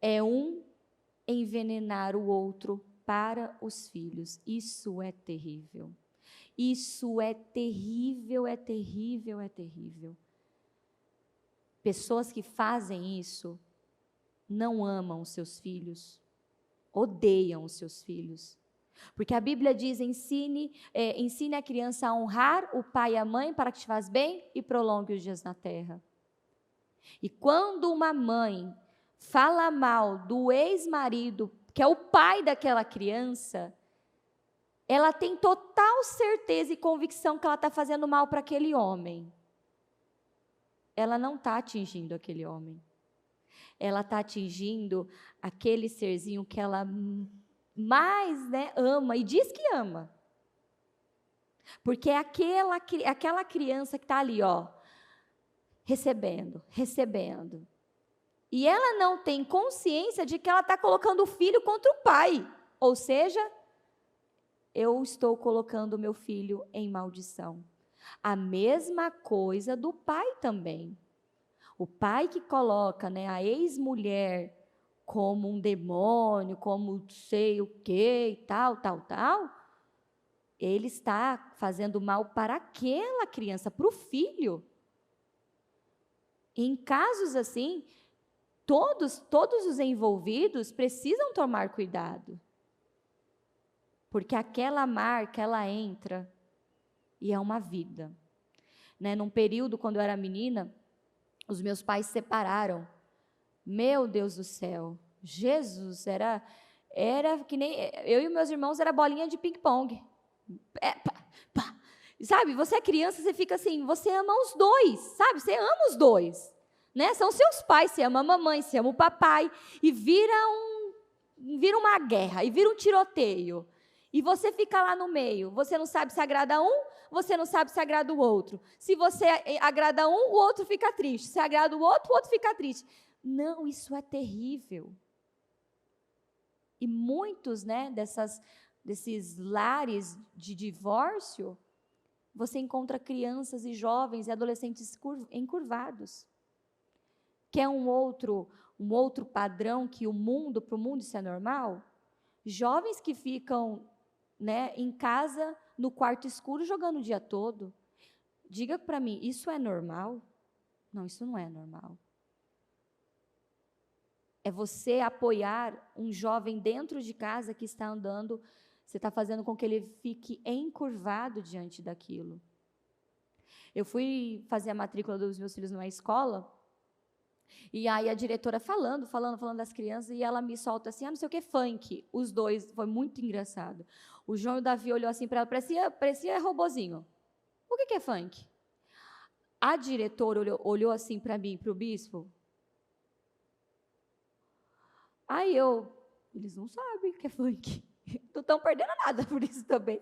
É um envenenar o outro para os filhos. Isso é terrível. Isso é terrível, é terrível, é terrível. Pessoas que fazem isso não amam os seus filhos, odeiam os seus filhos. Porque a Bíblia diz, ensine a criança a honrar o pai e a mãe para que te faz bem e prolongue os dias na terra. E quando uma mãe fala mal do ex-marido, que é o pai daquela criança, ela tem total certeza e convicção que ela está fazendo mal para aquele homem. Ela não está atingindo aquele homem. Ela está atingindo aquele serzinho que ela mais, ama e diz que ama. Porque é aquela criança que está ali, recebendo. E ela não tem consciência de que ela está colocando o filho contra o pai. Ou seja, eu estou colocando o meu filho em maldição. A mesma coisa do pai também. O pai que coloca, a ex-mulher como um demônio, como sei o quê e tal, ele está fazendo mal para aquela criança, para o filho. E em casos assim, todos os envolvidos precisam tomar cuidado. Porque aquela marca, ela entra e é uma vida. Num período, quando eu era menina, os meus pais se separaram. Meu Deus do céu, Jesus, era que nem, eu e meus irmãos, era bolinha de ping-pong. Sabe, você é criança, você fica assim, você ama os dois, sabe, você ama os dois. São seus pais, você ama a mamãe, você ama o papai, e vira uma guerra, e vira um tiroteio. E você fica lá no meio, você não sabe se agrada um, você não sabe se agrada o outro. Se você agrada um, o outro fica triste. Se agrada o outro fica triste. Não, isso é terrível. E muitos, desses lares de divórcio, você encontra crianças e jovens e adolescentes encurvados. Que é um outro padrão que para o mundo isso é normal? Jovens que ficam em casa, no quarto escuro, jogando o dia todo. Diga para mim, isso é normal? Não, isso não é normal. É você apoiar um jovem dentro de casa que está andando, você está fazendo com que ele fique encurvado diante daquilo. Eu fui fazer a matrícula dos meus filhos numa escola, e aí a diretora falando das crianças, e ela me solta assim, não sei o que, funk. Os dois, foi muito engraçado. O João e o Davi olhou assim para ela, parecia robozinho. O que é funk? A diretora olhou assim para mim, para o bispo. Aí eles não sabem o que é funk. Não estão perdendo nada por isso também.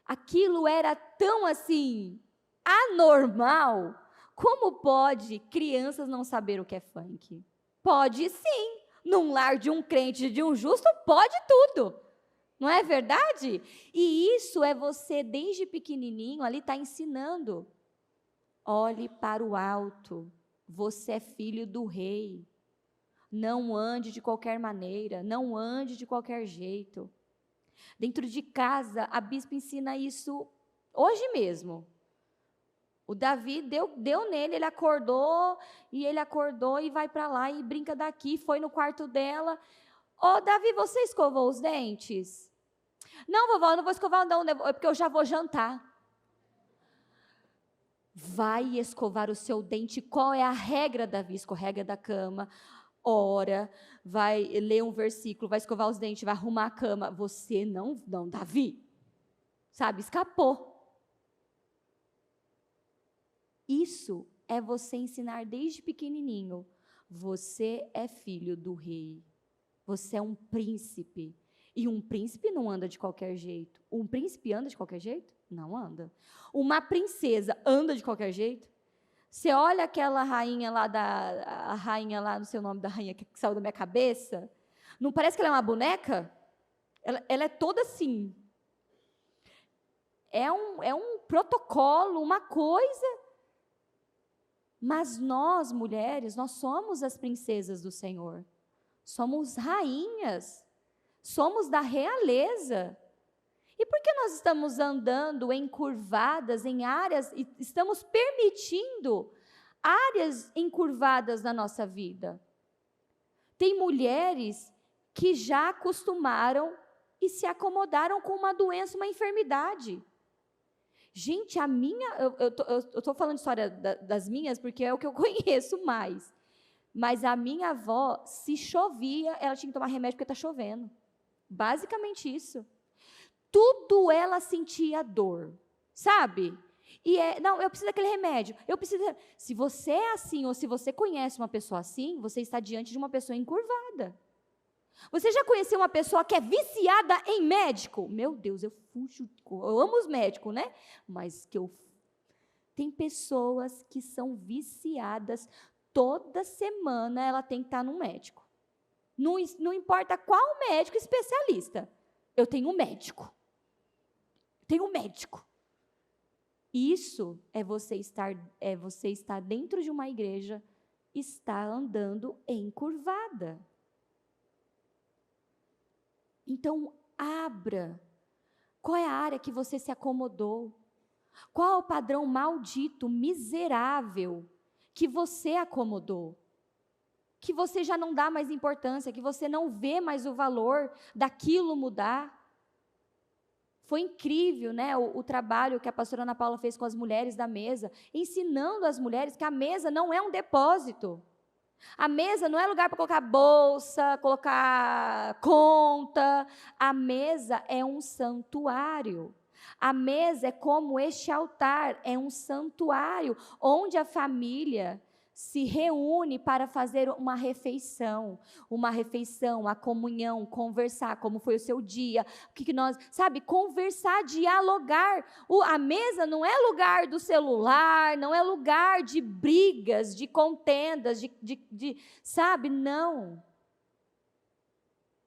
Aquilo era tão assim, anormal. Como pode crianças não saber o que é funk? Pode sim. Num lar de um crente, de um justo, pode tudo. Não é verdade? E isso é você, desde pequenininho, ali está ensinando. Olhe para o alto. Você é filho do rei. Não ande de qualquer maneira. Não ande de qualquer jeito. Dentro de casa, a bispa ensina isso hoje mesmo. O Davi deu nele, ele acordou e vai para lá e brinca daqui, foi no quarto dela. Davi, você escovou os dentes? Não, vovó, eu não vou escovar não, é porque eu já vou jantar. Vai escovar o seu dente. Qual é a regra, Davi? Escorrega da cama, ora, vai ler um versículo, vai escovar os dentes, vai arrumar a cama. Você não, Davi. Sabe, escapou. Isso é você ensinar desde pequenininho. Você é filho do rei. Você é um príncipe. E um príncipe não anda de qualquer jeito. Um príncipe anda de qualquer jeito? Não anda. Uma princesa anda de qualquer jeito? Você olha aquela rainha lá a rainha lá, não sei o nome da rainha que saiu da minha cabeça, não parece que ela é uma boneca? Ela é toda assim. É um protocolo, uma coisa. Mas nós, mulheres, nós somos as princesas do Senhor. Somos rainhas. Somos da realeza. E por que nós estamos andando encurvadas em áreas, e estamos permitindo áreas encurvadas na nossa vida? Tem mulheres que já acostumaram e se acomodaram com uma doença, uma enfermidade. Gente, eu estou falando história das minhas porque é o que eu conheço mais. Mas a minha avó, se chovia, ela tinha que tomar remédio porque está chovendo. Basicamente isso. Tudo ela sentia dor, sabe? Não, eu preciso daquele remédio, eu preciso. Se você é assim, ou se você conhece uma pessoa assim, você está diante de uma pessoa encurvada. Você já conheceu uma pessoa que é viciada em médico? Meu Deus, eu amo os médicos, né? Mas tem pessoas que são viciadas, toda semana ela tem que estar no médico. Não importa qual médico especialista, eu tenho um médico. Tenho um médico. Isso é você estar dentro de uma igreja, está andando encurvada. Então, abra. Qual é a área que você se acomodou? Qual é o padrão maldito, miserável, que você acomodou? Que você já não dá mais importância, que você não vê mais o valor daquilo mudar? Foi incrível, né, o trabalho que a pastora Ana Paula fez com as mulheres da mesa, ensinando as mulheres que a mesa não é um depósito. A mesa não é lugar para colocar bolsa, colocar conta. A mesa é um santuário. A mesa é como este altar, é um santuário, onde a família se reúne para fazer uma refeição, a comunhão, conversar, como foi o seu dia, o que nós, sabe, conversar, dialogar. A mesa não é lugar do celular, não é lugar de brigas, de contendas, sabe, não.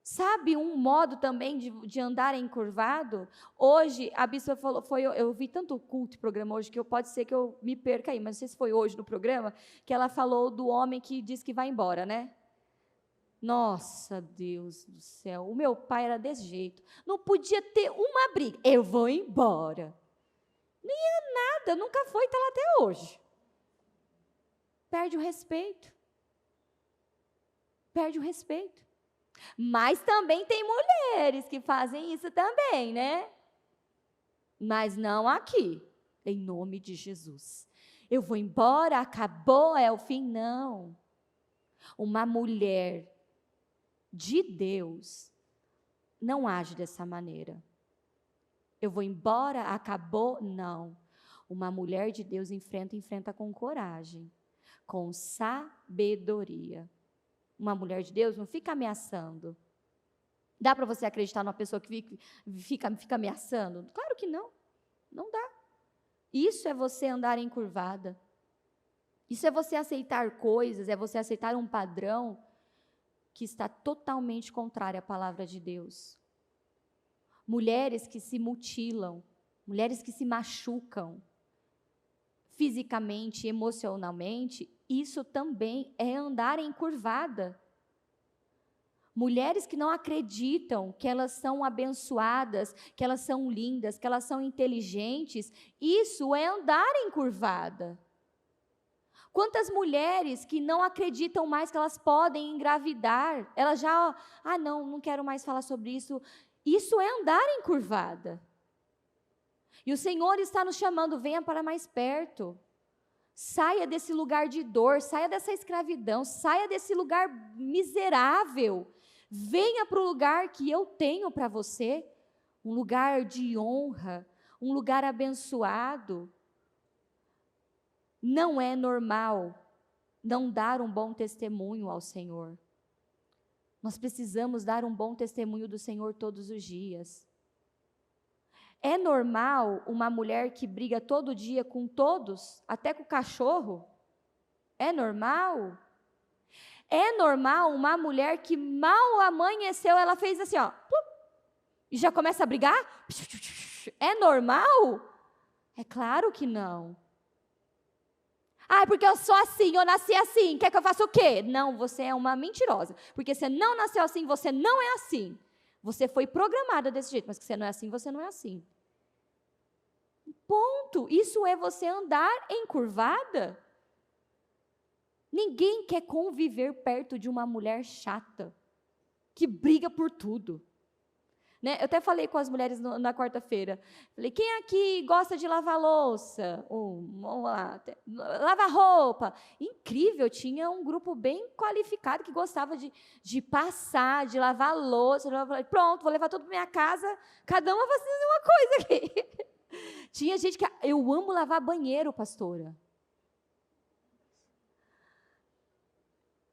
Sabe um modo também de andar encurvado? Hoje, a bispa falou, eu vi tanto culto e programa hoje, que pode ser que eu me perca aí, mas não sei se foi hoje no programa, que ela falou do homem que diz que vai embora, né? Nossa, Deus do céu, o meu pai era desse jeito, não podia ter uma briga, eu vou embora. Nem é nada, nunca foi, está lá até hoje. Perde o respeito. Perde o respeito. Mas também tem mulheres que fazem isso também, né? Mas não aqui, em nome de Jesus. Eu vou embora, acabou, é o fim, não. Uma mulher de Deus não age dessa maneira. Eu vou embora, acabou, não. Uma mulher de Deus enfrenta com coragem, com sabedoria. Uma mulher de Deus não fica ameaçando. Dá para você acreditar numa pessoa que fica ameaçando? Claro que não. Não dá. Isso é você andar encurvada. Isso é você aceitar coisas, é você aceitar um padrão que está totalmente contrário à palavra de Deus. Mulheres que se mutilam, mulheres que se machucam fisicamente, emocionalmente, isso também é andar encurvada. Mulheres que não acreditam que elas são abençoadas, que elas são lindas, que elas são inteligentes, isso é andar encurvada. Quantas mulheres que não acreditam mais que elas podem engravidar, elas já, não quero mais falar sobre isso. Isso é andar encurvada. E o Senhor está nos chamando, venha para mais perto. Saia desse lugar de dor, saia dessa escravidão, saia desse lugar miserável. Venha para o lugar que eu tenho para você, um lugar de honra, um lugar abençoado. Não é normal não dar um bom testemunho ao Senhor. Nós precisamos dar um bom testemunho do Senhor todos os dias. É normal uma mulher que briga todo dia com todos, até com o cachorro? É normal? É normal uma mulher que mal amanheceu, ela fez assim, ó, plup, e já começa a brigar? É normal? É claro que não. Ah, porque eu sou assim, eu nasci assim, quer que eu faça o quê? Não, você é uma mentirosa, porque você não nasceu assim, você não é assim. Você foi programada desse jeito, mas que você não é assim, você não é assim. Ponto. Isso é você andar encurvada. Ninguém quer conviver perto de uma mulher chata, que briga por tudo. Né? Eu até falei com as mulheres na quarta-feira. Falei, quem aqui gosta de lavar louça? Vamos lá, lavar roupa. Incrível, tinha um grupo bem qualificado que gostava de passar, de lavar louça. Pronto, vou levar tudo para minha casa, cada uma vai fazer uma coisa aqui. Tinha gente que, eu amo lavar banheiro, pastora.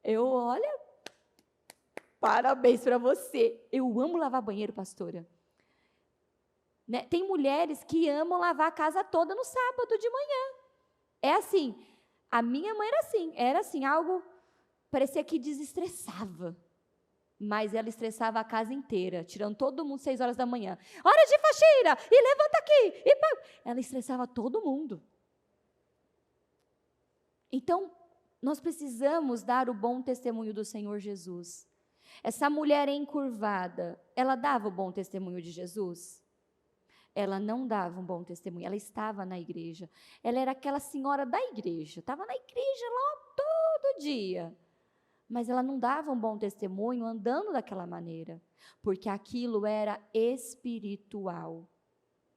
Olha, parabéns para você. Eu amo lavar banheiro, pastora. Né? Tem mulheres que amam lavar a casa toda no sábado de manhã. É assim. A minha mãe era assim, algo parecia que desestressava. Mas ela estressava a casa inteira, tirando todo mundo 6 horas da manhã. Hora de faxina! E levanta aqui! Ela estressava todo mundo. Então, nós precisamos dar o bom testemunho do Senhor Jesus. Essa mulher encurvada, ela dava o bom testemunho de Jesus? Ela não dava um bom testemunho, ela estava na igreja. Ela era aquela senhora da igreja, estava na igreja lá todo dia. Mas ela não dava um bom testemunho andando daquela maneira, porque aquilo era espiritual.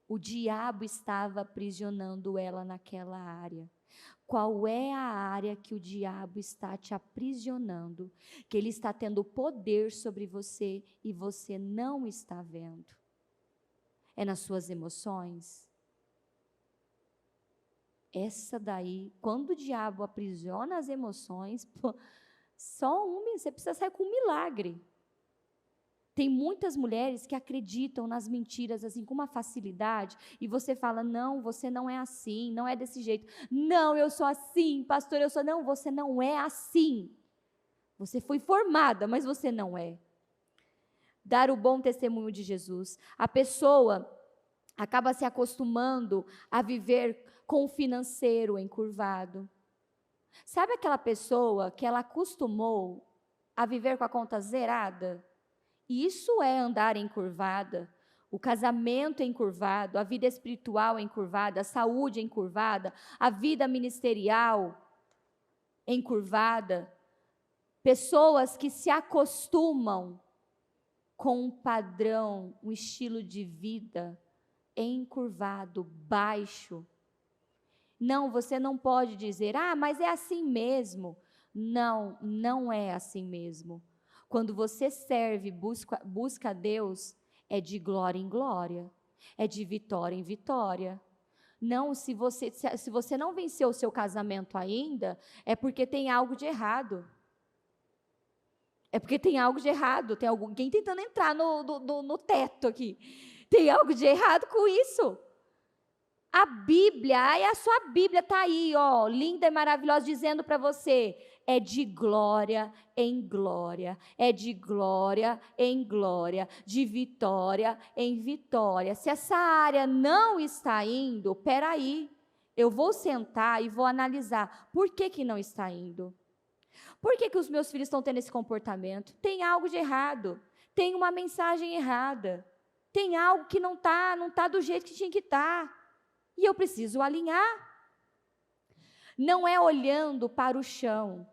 O diabo estava aprisionando ela naquela área. Qual é a área que o diabo está te aprisionando, que ele está tendo poder sobre você e você não está vendo? É nas suas emoções? Essa daí, quando o diabo aprisiona as emoções, você precisa sair com um milagre. Tem muitas mulheres que acreditam nas mentiras assim com uma facilidade e você fala, não, você não é assim, não é desse jeito. Não, eu sou assim, pastor, eu sou. Não, você não é assim. Você foi formada, mas você não é. Dar o bom testemunho de Jesus. A pessoa acaba se acostumando a viver com o financeiro encurvado. Sabe aquela pessoa que ela acostumou a viver com a conta zerada? Isso é andar encurvada. O casamento encurvado, a vida espiritual encurvada, a saúde encurvada, a vida ministerial encurvada. Pessoas que se acostumam com um padrão, um estilo de vida encurvado, baixo. Não, você não pode dizer, mas é assim mesmo. Não, não é assim mesmo. Quando você serve, busca a Deus, é de glória em glória, é de vitória em vitória. Não, se você não venceu o seu casamento ainda, é porque tem algo de errado. É porque tem algo de errado, tem alguém tentando entrar no teto aqui. Tem algo de errado com isso. A Bíblia, a sua Bíblia está aí, ó, linda e maravilhosa, dizendo para você, é de glória em glória, é de glória em glória, de vitória em vitória. Se essa área não está indo, peraí, eu vou sentar e vou analisar, por que não está indo? Por que os meus filhos estão tendo esse comportamento? Tem algo de errado, tem uma mensagem errada, tem algo que não tá do jeito que tinha que estar. E eu preciso alinhar. Não é olhando para o chão.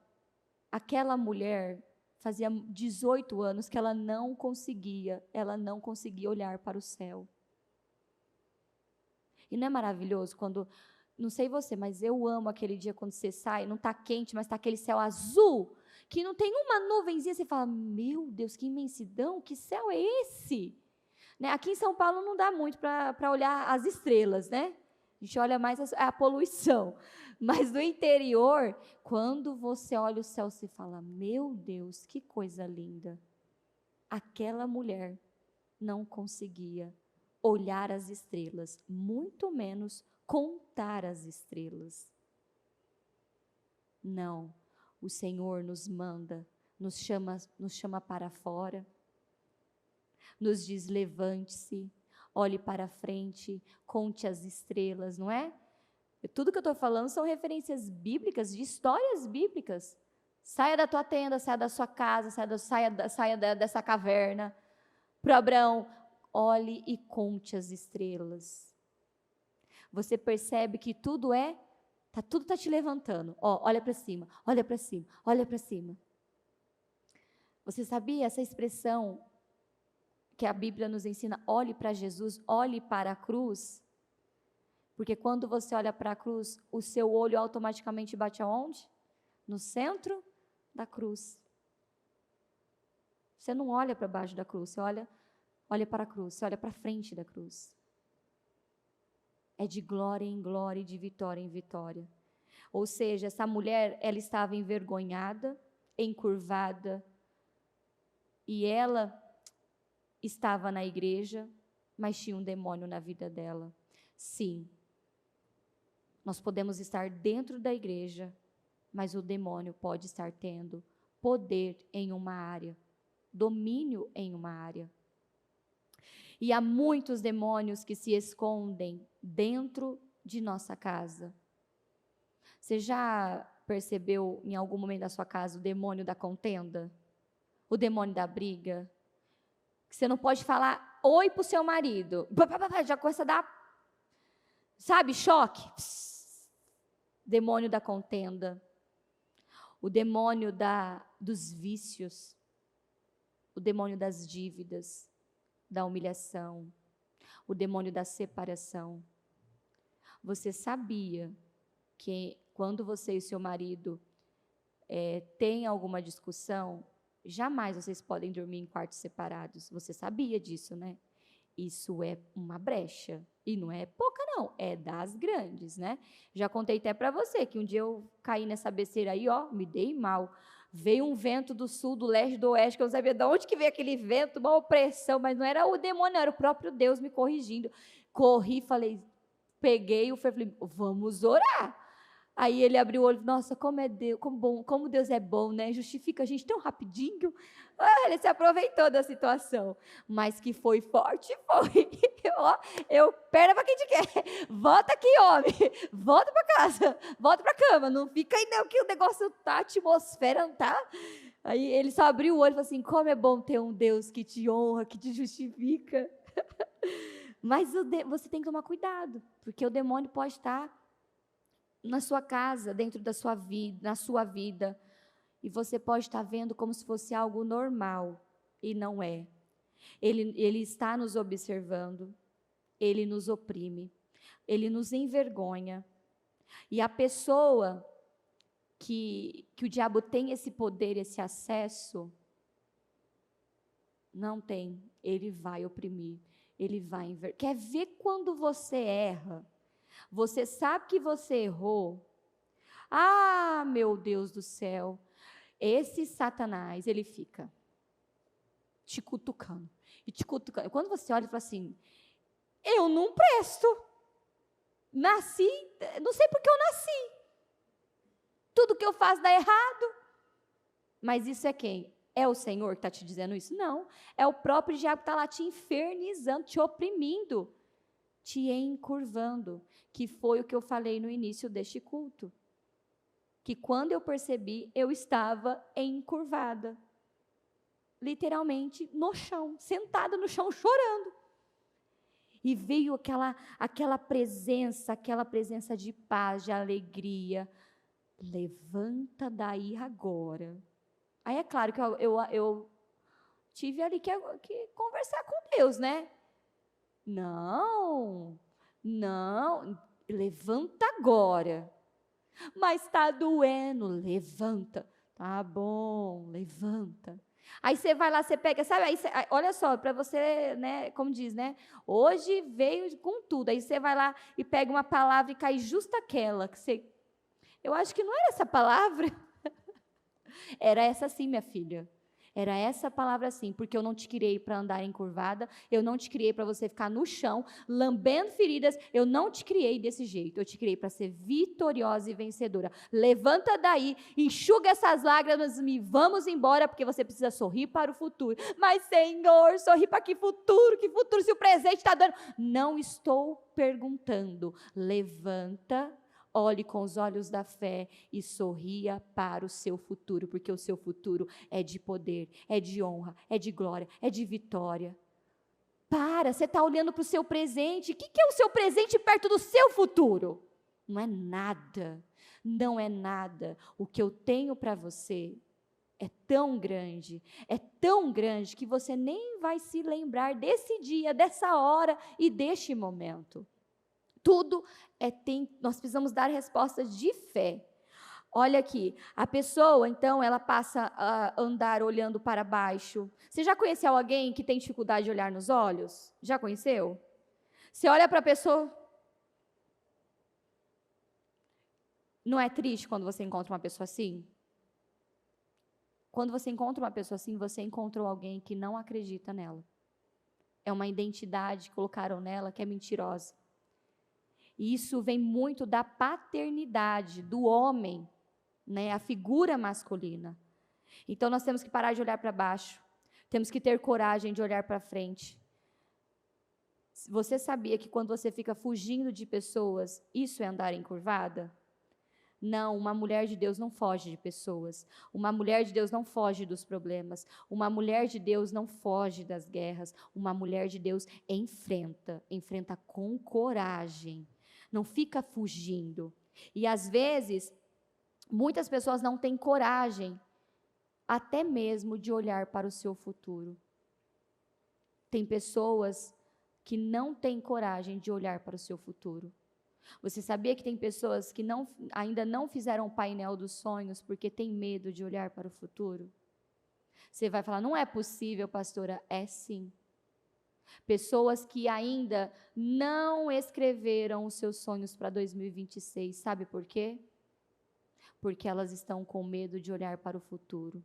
Aquela mulher fazia 18 anos que ela não conseguia olhar para o céu. E não é maravilhoso quando, não sei você, mas eu amo aquele dia quando você sai, não está quente, mas está aquele céu azul, que não tem uma nuvenzinha, você fala, meu Deus, que imensidão, que céu é esse? Né? Aqui em São Paulo não dá muito para olhar as estrelas, né? A gente olha mais a poluição. Mas no interior, quando você olha o céu, você fala, meu Deus, que coisa linda. Aquela mulher não conseguia olhar as estrelas, muito menos contar as estrelas. Não, o Senhor nos manda, nos chama para fora, nos diz: levante-se, olhe para frente, conte as estrelas, não é? Tudo que eu estou falando são referências bíblicas, de histórias bíblicas. Saia da tua tenda, saia da sua casa, saia dessa caverna. Para Abraão, olhe e conte as estrelas. Você percebe que tudo está te levantando. Olha para cima, olha para cima, olha para cima. Você sabia essa expressão que a Bíblia nos ensina? Olhe para Jesus, olhe para a cruz. Porque quando você olha para a cruz, o seu olho automaticamente bate aonde? No centro da cruz. Você não olha para baixo da cruz, você olha para a cruz, você olha para frente da cruz. É de glória em glória e de vitória em vitória. Ou seja, essa mulher, ela estava envergonhada, encurvada, e ela estava na igreja, mas tinha um demônio na vida dela. Sim, nós podemos estar dentro da igreja, mas o demônio pode estar tendo poder em uma área, domínio em uma área. E há muitos demônios que se escondem dentro de nossa casa. Você já percebeu em algum momento da sua casa o demônio da contenda? O demônio da briga? Que você não pode falar oi para o seu marido. Já começa a dar, sabe, choque. Demônio da contenda. O demônio dos vícios. O demônio das dívidas, da humilhação. O demônio da separação. Você sabia que quando você e seu marido têm alguma discussão, jamais vocês podem dormir em quartos separados? Você sabia disso, né? Isso é uma brecha. E não é pouca, não. É das grandes, né? Já contei até para você que um dia eu caí nessa besteira aí, me dei mal. Veio um vento do sul, do leste, do oeste, que eu não sabia de onde que veio aquele vento, uma opressão, mas não era o demônio, era o próprio Deus me corrigindo. Corri, peguei o ferro, falei, vamos orar. Aí ele abriu o olho, nossa, como é Deus, como Deus é bom, né? Justifica a gente tão rapidinho. Ele se aproveitou da situação, mas que foi forte, foi. Perna para quem te quer. Volta aqui, homem. Volta para casa. Volta para a cama. Não fica aí não, que o negócio tá, a atmosfera não tá. Aí ele só abriu o olho e falou assim, como é bom ter um Deus que te honra, que te justifica. Mas você tem que tomar cuidado, porque o demônio pode estar na sua casa, dentro da sua vida, na sua vida, e você pode estar vendo como se fosse algo normal, e não é. Ele está nos observando, ele nos oprime, ele nos envergonha, e a pessoa que o diabo tem esse poder, esse acesso, não tem, ele vai oprimir, ele vai envergonhar. Quer ver quando você erra? Você sabe que você errou? Ah, meu Deus do céu, esse Satanás, ele fica te cutucando, e te cutucando. Quando você olha e fala assim, eu não presto, nasci, não sei porque eu nasci, tudo que eu faço dá errado. Mas isso é quem? É o Senhor que está te dizendo isso? Não, é o próprio diabo que está lá te infernizando, te oprimindo, te encurvando, que foi o que eu falei no início deste culto, que quando eu percebi, eu estava encurvada, literalmente no chão, sentada no chão, chorando, e veio aquela presença de paz, de alegria, levanta daí agora. Aí é claro que eu tive ali que conversar com Deus, né? Não, levanta agora. Mas está doendo, levanta. Tá bom, levanta. Aí você vai lá, você pega, sabe? Olha só, para você, né, como diz, né? Hoje veio com tudo. Aí você vai lá e pega uma palavra e cai justo aquela que você... Eu acho que não era essa palavra. Era essa sim, minha filha. Era essa palavra sim, porque eu não te criei para andar encurvada, eu não te criei para você ficar no chão, lambendo feridas, eu não te criei desse jeito, eu te criei para ser vitoriosa e vencedora. Levanta daí, enxuga essas lágrimas e vamos embora, porque você precisa sorrir para o futuro. Mas Senhor, sorrir para que futuro se o presente está dando? Não estou perguntando, levanta, olhe com os olhos da fé e sorria para o seu futuro, porque o seu futuro é de poder, é de honra, é de glória, é de vitória. Você está olhando para o seu presente. O que é o seu presente perto do seu futuro? Não é nada, não é nada. O que eu tenho para você é tão grande que você nem vai se lembrar desse dia, dessa hora e deste momento. Tudo nós precisamos dar respostas de fé. Olha aqui, a pessoa, então, ela passa a andar olhando para baixo. Você já conheceu alguém que tem dificuldade de olhar nos olhos? Já conheceu? Você olha para a pessoa... Não é triste quando você encontra uma pessoa assim? Quando você encontra uma pessoa assim, você encontrou alguém que não acredita nela. É uma identidade que colocaram nela que é mentirosa. E isso vem muito da paternidade, do homem, né? A figura masculina. Então, nós temos que parar de olhar para baixo. Temos que ter coragem de olhar para frente. Você sabia que quando você fica fugindo de pessoas, isso é andar encurvada? Não, uma mulher de Deus não foge de pessoas. Uma mulher de Deus não foge dos problemas. Uma mulher de Deus não foge das guerras. Uma mulher de Deus enfrenta com coragem. Não fica fugindo. E às vezes, muitas pessoas não têm coragem, até mesmo de olhar para o seu futuro. Tem pessoas que não têm coragem de olhar para o seu futuro. Você sabia que tem pessoas que ainda não fizeram o painel dos sonhos porque tem medo de olhar para o futuro? Você vai falar, não é possível, pastora. É sim. Pessoas que ainda não escreveram os seus sonhos para 2026, sabe por quê? Porque elas estão com medo de olhar para o futuro.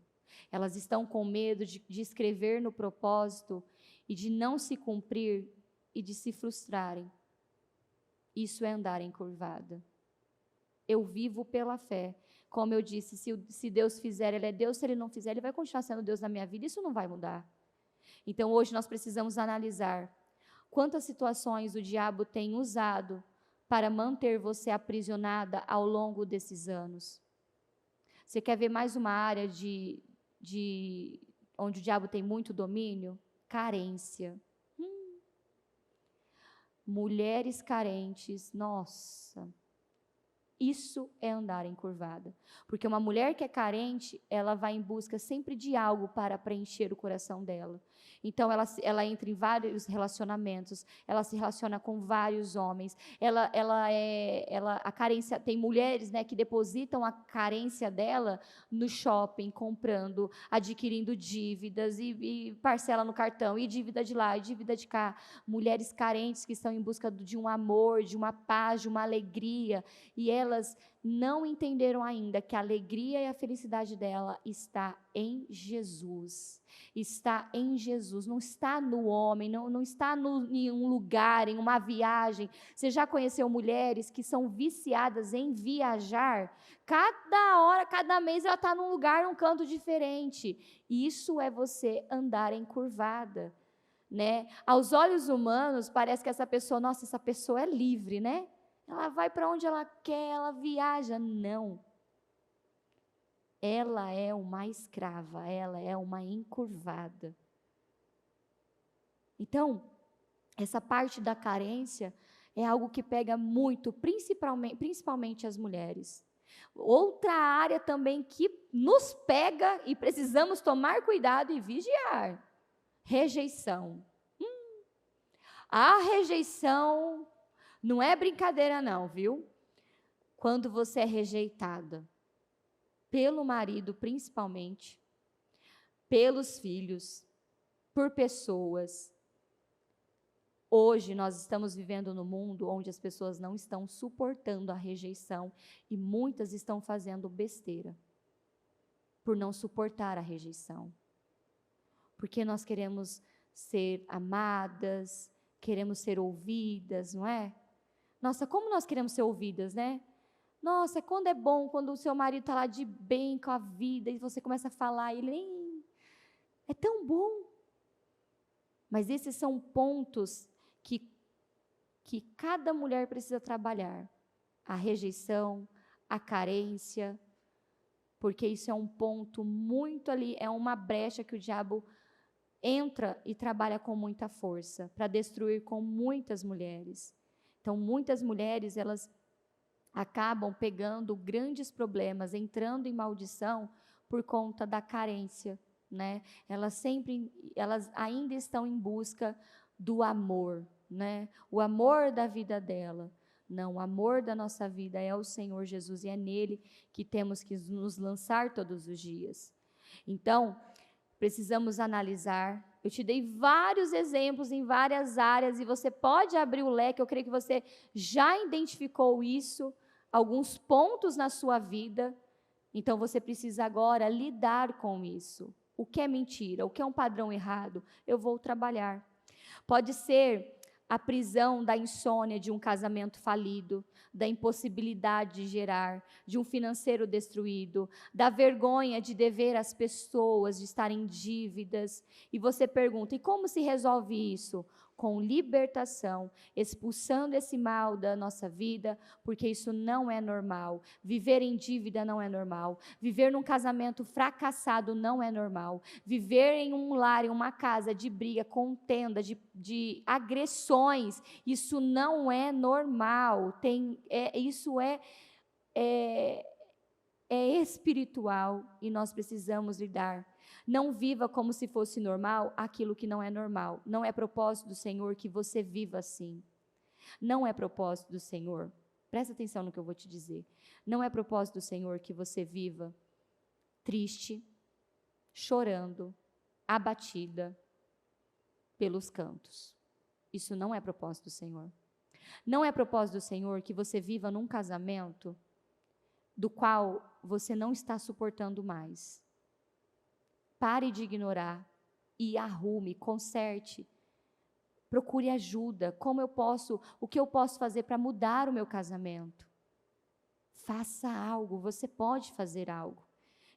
Elas estão com medo de escrever no propósito e de não se cumprir e de se frustrarem. Isso é andar encurvada. Eu vivo pela fé. Como eu disse, se Deus fizer, Ele é Deus. Se Ele não fizer, Ele vai continuar sendo Deus na minha vida. Isso não vai mudar. Então, hoje nós precisamos analisar quantas situações o diabo tem usado para manter você aprisionada ao longo desses anos. Você quer ver mais uma área onde o diabo tem muito domínio? Carência. Mulheres carentes, nossa, isso é andar encurvada. Porque uma mulher que é carente, ela vai em busca sempre de algo para preencher o coração dela. Então, ela entra em vários relacionamentos, ela se relaciona com vários homens, a carência, tem mulheres, né, que depositam a carência dela no shopping, comprando, adquirindo dívidas e parcela no cartão, e dívida de lá, e dívida de cá. Mulheres carentes que estão em busca de um amor, de uma paz, de uma alegria, e elas não entenderam ainda que a alegria e a felicidade dela está em Jesus. Está em Jesus, não está no homem, não está em um lugar, em uma viagem. Você já conheceu mulheres que são viciadas em viajar? Cada hora, cada mês ela está num lugar, num canto diferente. Isso é você andar encurvada, né? Aos olhos humanos, parece que essa pessoa é livre, né? Ela vai para onde ela quer, ela viaja. Não. Ela é uma escrava, ela é uma encurvada. Então, essa parte da carência é algo que pega muito, principalmente as mulheres. Outra área também que nos pega e precisamos tomar cuidado e vigiar: rejeição. A rejeição não é brincadeira não, viu? Quando você é rejeitada pelo marido principalmente, pelos filhos, por pessoas. Hoje nós estamos vivendo num mundo onde as pessoas não estão suportando a rejeição e muitas estão fazendo besteira por não suportar a rejeição. porque nós queremos ser amadas, queremos ser ouvidas, não é? Nossa, como nós queremos ser ouvidas, né? Nossa, quando é bom, quando o seu marido está lá de bem com a vida, e você começa a falar, e ele nem... É tão bom. Mas esses são pontos que cada mulher precisa trabalhar. A rejeição, a carência, porque isso é um ponto muito ali, é uma brecha que o diabo entra e trabalha com muita força, para destruir com muitas mulheres. Então, muitas mulheres, elas acabam pegando grandes problemas, entrando em maldição por conta da carência, né? Elas ainda estão em busca do amor, né? O amor da vida dela. Não, o amor da nossa vida é o Senhor Jesus e é nele que temos que nos lançar todos os dias. Então, precisamos analisar. Eu te dei vários exemplos em várias áreas e você pode abrir o leque. Eu creio que você já identificou isso, alguns pontos na sua vida. Então, você precisa agora lidar com isso. O que é mentira? O que é um padrão errado? Eu vou trabalhar. Pode ser a prisão da insônia de um casamento falido, da impossibilidade de gerar, de um financeiro destruído, da vergonha de dever às pessoas, de estar em dívidas. E você pergunta, e como se resolve isso? Com libertação, expulsando esse mal da nossa vida, porque isso não é normal. Viver em dívida não é normal. Viver num casamento fracassado não é normal. Viver em um lar, em uma casa de briga, contenda, de agressões, isso não é normal. Isso é espiritual e nós precisamos lidar. Não viva como se fosse normal aquilo que não é normal. Não é propósito do Senhor que você viva assim. Não é propósito do Senhor. Presta atenção no que eu vou te dizer. Não é propósito do Senhor que você viva triste, chorando, abatida pelos cantos. Isso não é propósito do Senhor. Não é propósito do Senhor que você viva num casamento do qual você não está suportando mais. Pare de ignorar e arrume, conserte. Procure ajuda. O que eu posso fazer para mudar o meu casamento? Faça algo, você pode fazer algo.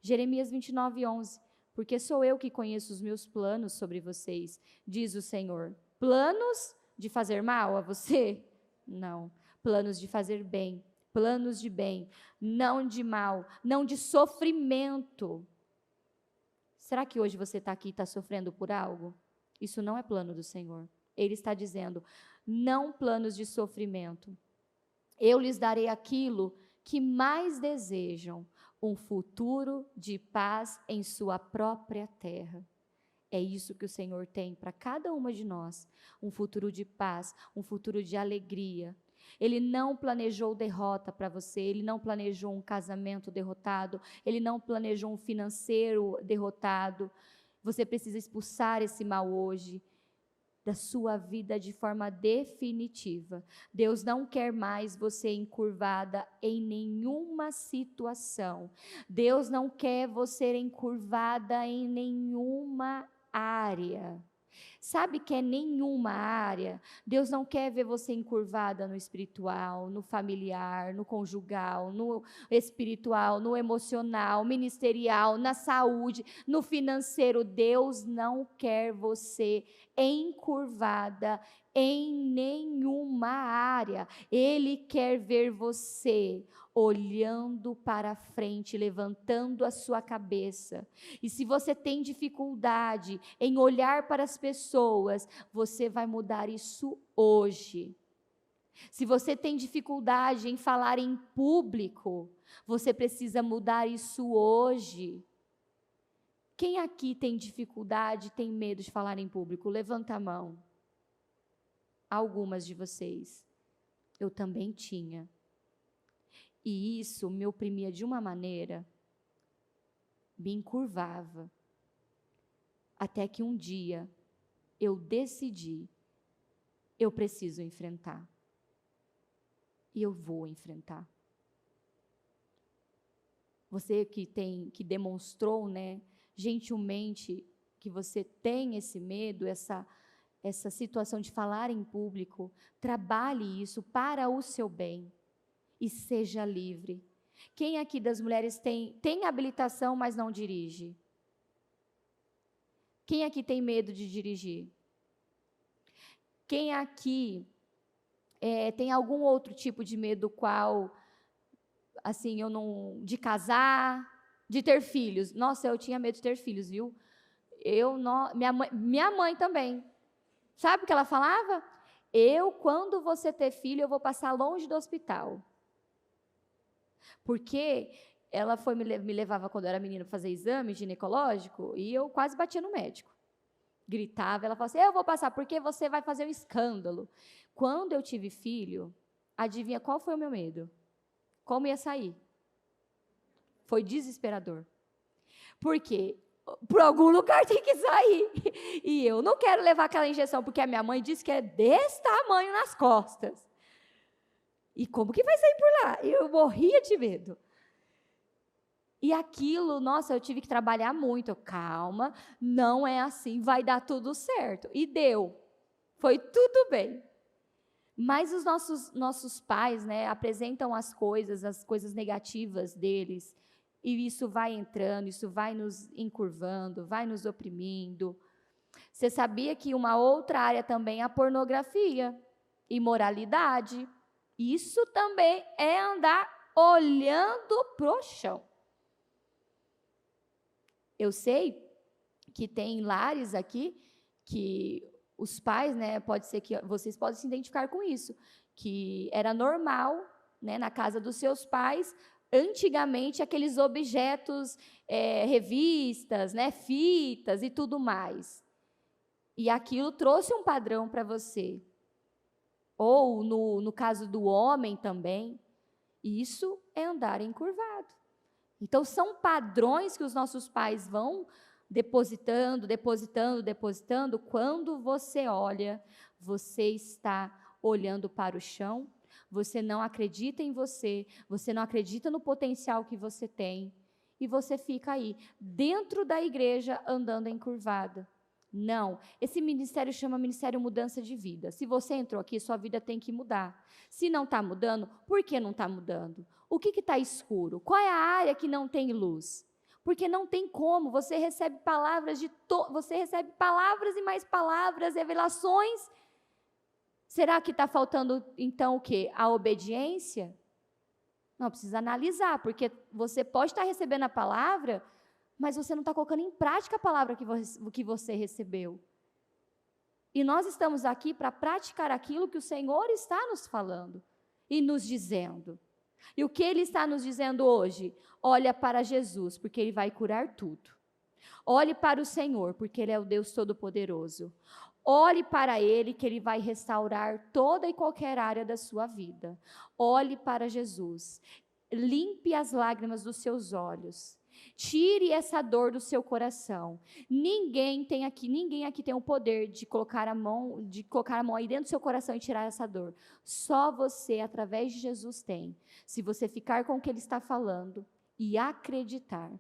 Jeremias 29:11. Porque sou eu que conheço os meus planos sobre vocês, diz o Senhor. Planos de fazer mal a você? Não. Planos de fazer bem. Planos de bem, não de mal, não de sofrimento. Será que hoje você está aqui e está sofrendo por algo? Isso não é plano do Senhor. Ele está dizendo, não planos de sofrimento. Eu lhes darei aquilo que mais desejam, um futuro de paz em sua própria terra. É isso que o Senhor tem para cada uma de nós, um futuro de paz, um futuro de alegria. Ele não planejou derrota para você, ele não planejou um casamento derrotado, ele não planejou um financeiro derrotado. Você precisa expulsar esse mal hoje da sua vida de forma definitiva. Deus não quer mais você encurvada em nenhuma situação. Deus não quer você encurvada em nenhuma área. Sabe que é nenhuma área? Deus não quer ver você encurvada no espiritual, no familiar, no conjugal, no espiritual, no emocional, ministerial, na saúde, no financeiro. Deus não quer você encurvada em nenhuma área. Ele quer ver você olhando para frente, levantando a sua cabeça. E se você tem dificuldade em olhar para as pessoas, você vai mudar isso hoje. Se você tem dificuldade em falar em público, você precisa mudar isso hoje. Quem aqui tem dificuldade, tem medo de falar em público? Levanta a mão. Algumas de vocês. Eu também tinha. E isso me oprimia de uma maneira, me encurvava. Até que um dia eu decidi, eu preciso enfrentar. E eu vou enfrentar. Você que demonstrou, né, gentilmente, que você tem esse medo, essa situação de falar em público, trabalhe isso para o seu bem e seja livre. Quem aqui das mulheres tem habilitação, mas não dirige? Quem aqui tem medo de dirigir? Quem aqui tem algum outro tipo de medo, qual, assim, de casar, de ter filhos? Nossa, eu tinha medo de ter filhos, viu? Minha mãe também. Sabe o que ela falava? Quando você ter filho, eu vou passar longe do hospital. Porque ela me levava quando eu era menina para fazer exame ginecológico e eu quase batia no médico. Gritava, ela falava assim, eu vou passar, porque você vai fazer um escândalo. Quando eu tive filho, adivinha qual foi o meu medo? Como ia sair? Foi desesperador. Por quê? Por algum lugar tem que sair. E eu não quero levar aquela injeção, porque a minha mãe disse que é desse tamanho nas costas. E como que vai sair por lá? Eu morria de medo. E aquilo, nossa, eu tive que trabalhar muito. Calma, não é assim, vai dar tudo certo. E deu. Foi tudo bem. Mas os nossos pais, né, apresentam as coisas negativas deles, e isso vai entrando, isso vai nos encurvando, vai nos oprimindo. Você sabia que uma outra área também é a pornografia, imoralidade? Isso também é andar olhando pro chão. Eu sei que tem lares aqui que os pais, né, pode ser que vocês podem se identificar com isso, que era normal, né, na casa dos seus pais, antigamente, aqueles objetos, revistas, né, fitas e tudo mais. E aquilo trouxe um padrão para você. Ou, no caso do homem também, isso é andar encurvado. Então, são padrões que os nossos pais vão depositando. Quando você olha, você está olhando para o chão, você não acredita em você não acredita no potencial que você tem, e você fica aí, dentro da igreja, andando encurvada. Não, esse ministério chama Ministério Mudança de Vida. Se você entrou aqui, sua vida tem que mudar. Se não está mudando, por que não está mudando? O que está escuro? Qual é a área que não tem luz? Porque não tem como, você recebe palavras você recebe palavras e mais palavras, revelações. Será que está faltando, então, o quê? A obediência? Não, precisa analisar, porque você pode estar recebendo a palavra, mas você não está colocando em prática a palavra que você recebeu. E nós estamos aqui para praticar aquilo que o Senhor está nos falando e nos dizendo. E o que Ele está nos dizendo hoje? Olha para Jesus, porque Ele vai curar tudo. Olhe para o Senhor, porque Ele é o Deus Todo-Poderoso. Olhe para Ele, que Ele vai restaurar toda e qualquer área da sua vida. Olhe para Jesus. Limpe as lágrimas dos seus olhos. Tire essa dor do seu coração. Ninguém aqui tem o poder de colocar a mão aí dentro do seu coração e tirar essa dor. Só você, através de Jesus, tem. Se você ficar com o que Ele está falando e acreditar,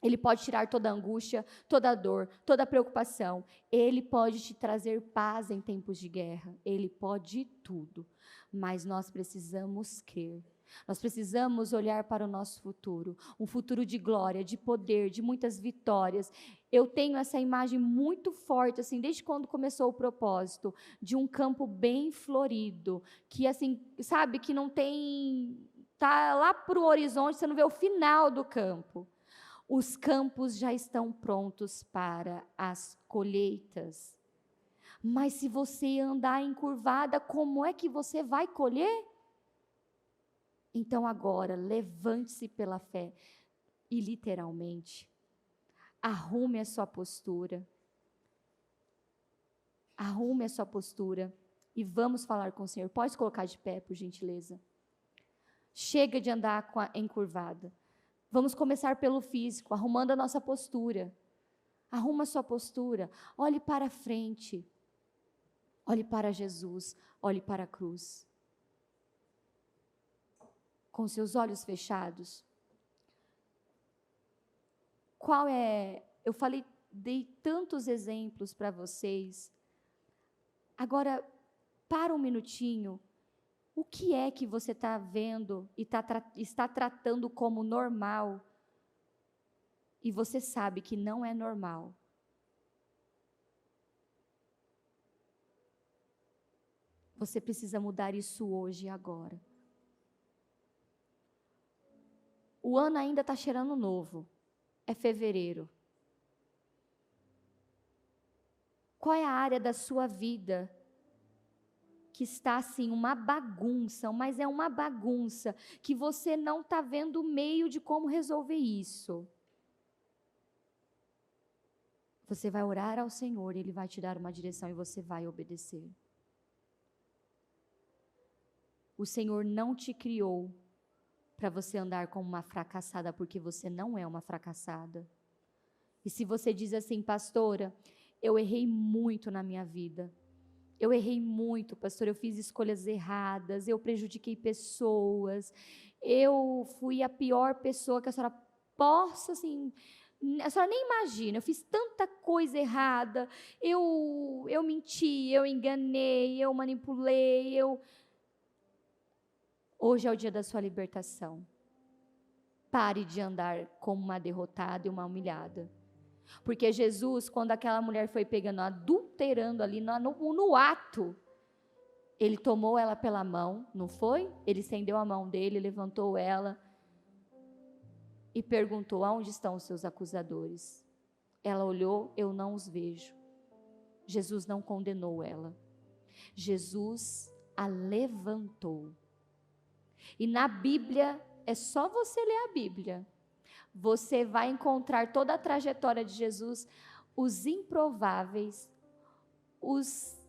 Ele pode tirar toda a angústia, toda a dor, toda a preocupação. Ele pode te trazer paz em tempos de guerra. Ele pode tudo. Mas nós precisamos crer. Nós precisamos olhar para o nosso futuro, um futuro de glória, de poder, de muitas vitórias. Eu tenho essa imagem muito forte, assim, desde quando começou o propósito, de um campo bem florido, que, assim, sabe, que não tem, tá lá para o horizonte, você não vê o final do campo. Os campos já estão prontos para as colheitas. Mas se você andar encurvada, como é que você vai colher? Então agora, levante-se pela fé e literalmente, arrume a sua postura. Arrume a sua postura e vamos falar com o Senhor. Pode colocar de pé, por gentileza. Chega de andar encurvada. Vamos começar pelo físico, arrumando a nossa postura. Arruma a sua postura. Olhe para frente. Olhe para Jesus. Olhe para a cruz. Com seus olhos fechados. Eu falei dei tantos exemplos para vocês. Agora, para um minutinho, o que é que você está vendo e está tratando como normal e você sabe que não é normal? Você precisa mudar isso hoje e agora. O ano ainda está cheirando novo. É fevereiro. Qual é a área da sua vida que está assim, uma bagunça, mas é uma bagunça, que você não está vendo o meio de como resolver isso? Você vai orar ao Senhor, Ele vai te dar uma direção e você vai obedecer. O Senhor não te criou para você andar como uma fracassada, porque você não é uma fracassada. E se você diz assim, pastora, eu errei muito na minha vida. Eu errei muito, pastor, eu fiz escolhas erradas, eu prejudiquei pessoas, eu fui a pior pessoa que a senhora possa, assim, a senhora nem imagina, eu fiz tanta coisa errada, eu menti, eu enganei, eu manipulei, Hoje é o dia da sua libertação. Pare de andar como uma derrotada e uma humilhada. Porque Jesus, quando aquela mulher foi pegando, adulterando ali no ato, Ele tomou ela pela mão, não foi? Ele estendeu a mão dele, levantou ela e perguntou, aonde estão os seus acusadores? Ela olhou, eu não os vejo. Jesus não condenou ela. Jesus a levantou. E na Bíblia, é só você ler a Bíblia. Você vai encontrar toda a trajetória de Jesus, os improváveis, os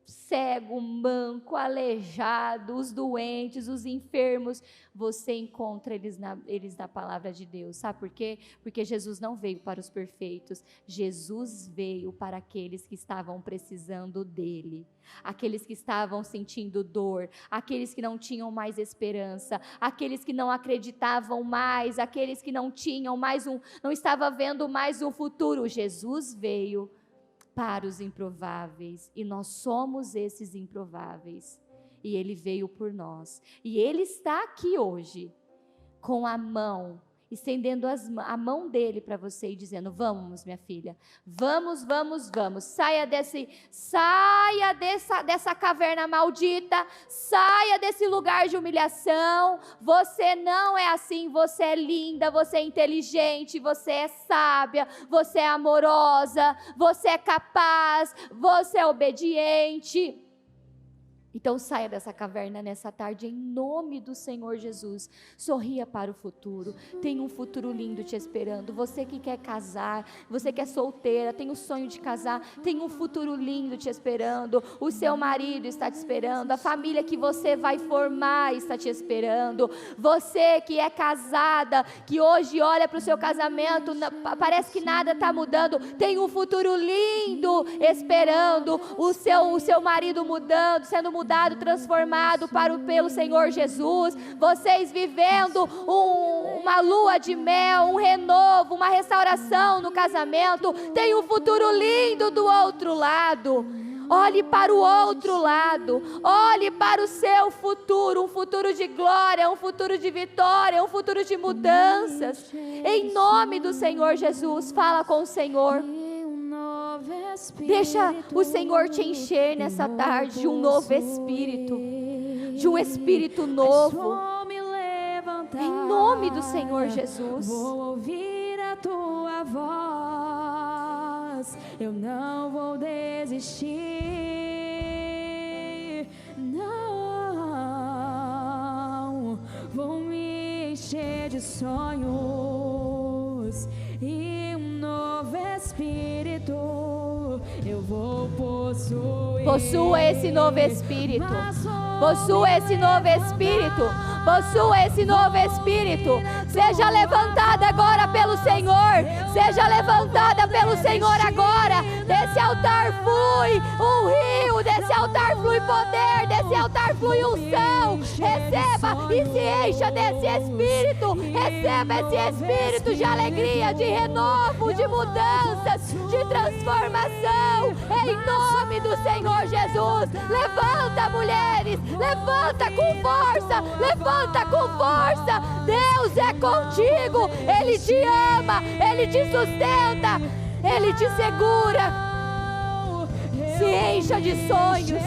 cego, manco, aleijado, os doentes, os enfermos, você encontra eles na palavra de Deus. Sabe por quê? Porque Jesus não veio para os perfeitos, Jesus veio para aqueles que estavam precisando dele, aqueles que estavam sentindo dor, aqueles que não tinham mais esperança, aqueles que não acreditavam mais, aqueles que não tinham mais não estavam vendo mais um futuro. Jesus veio para os improváveis, e nós somos esses improváveis, e Ele veio por nós, e Ele está aqui hoje, com a mão, estendendo a mão dele para você e dizendo, vamos minha filha, vamos, saia dessa caverna maldita, saia desse lugar de humilhação, você não é assim, você é linda, você é inteligente, você é sábia, você é amorosa, você é capaz, você é obediente. Então saia dessa caverna nessa tarde em nome do Senhor Jesus. Sorria para o futuro. Tem um futuro lindo te esperando. Você que quer casar, você que é solteira, tem o sonho de casar, tem um futuro lindo te esperando. O seu marido está te esperando, a família que você vai formar está te esperando. Você que é casada, que hoje olha para o seu casamento, parece que nada está mudando, tem um futuro lindo esperando. O seu marido mudando, sendo mudado, transformado pelo Senhor Jesus, vocês vivendo uma lua de mel, um renovo, uma restauração no casamento, tem um futuro lindo do outro lado. Olhe para o outro lado, olhe para o seu futuro, um futuro de glória, um futuro de vitória, um futuro de mudanças, em nome do Senhor Jesus. Fala com o Senhor. Deixa o Senhor te encher nessa tarde de um novo espírito, de um espírito novo, em nome do Senhor Jesus. Vou ouvir a tua voz, eu não vou desistir, não, vou me encher de sonhos e um novo espírito eu vou possuir. Possua esse novo espírito. Possua esse novo espírito. Possua esse novo espírito. Seja levantada agora pelo Senhor. Seja levantada pelo Senhor agora. Desse altar flui um rio. Desse altar flui poder. Desse altar flui unção. receba e se encha desse Espírito. Receba esse Espírito de alegria, de renovo, de mudanças, de transformação, em nome do Senhor Jesus. Levanta, mulheres, levanta com força, levanta com força. Deus é contigo, Ele te ama, Ele te sustenta, Ele te segura. Se encha de sonhos,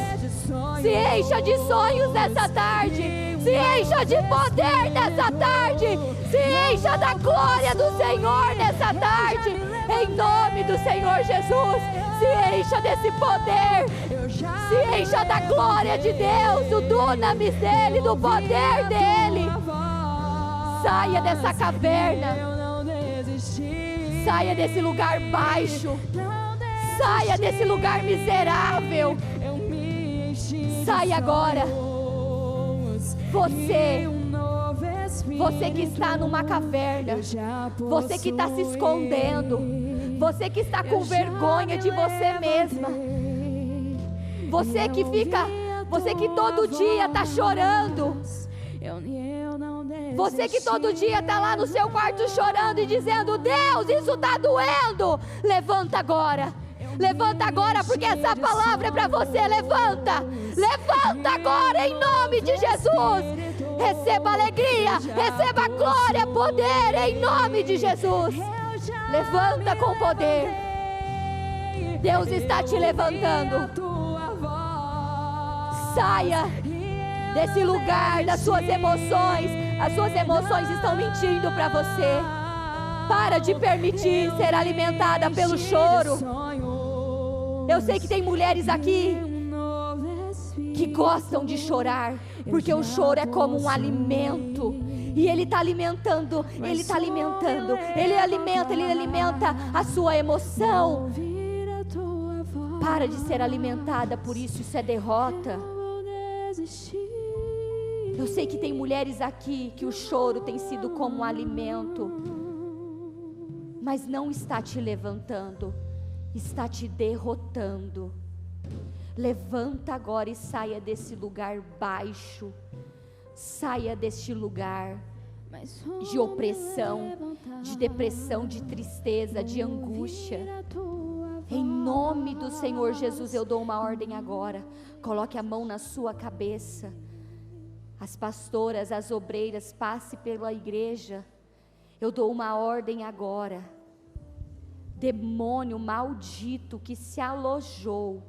se encha de sonhos nessa tarde, se encha de poder nessa tarde, se encha da glória do Senhor nessa tarde, em nome do Senhor Jesus. Se encha desse poder, se encha da glória de Deus, do dunamis dele, do poder dele. Saia dessa caverna, saia desse lugar baixo, saia desse lugar miserável. Saia agora. Você que está numa caverna, você que está se escondendo, você que está com vergonha de você mesma, você que todo dia está chorando, você que todo dia está lá no seu quarto chorando e dizendo: Deus, isso está doendo. Levanta agora. Levanta agora, porque essa palavra é para você. Levanta, levanta agora em nome de Jesus. Receba alegria, receba glória, poder em nome de Jesus. Levanta com poder. Deus está te levantando. Saia desse lugar das suas emoções. As suas emoções estão mentindo para você. Para de permitir ser alimentada pelo choro. Eu sei que tem mulheres aqui que gostam de chorar, porque o choro é como um alimento. E ele está alimentando, ele alimenta a sua emoção. Para de ser alimentada por isso, isso é derrota. Eu sei que tem mulheres aqui que o choro tem sido como um alimento, mas não está te levantando, está te derrotando. Levanta agora e saia desse lugar baixo, saia deste lugar de opressão, de depressão, de tristeza, de angústia. Em nome do Senhor Jesus, eu dou uma ordem agora. Coloque a mão na sua cabeça. As pastoras, as obreiras, passe pela igreja. Eu dou uma ordem agora. Demônio maldito que se alojou,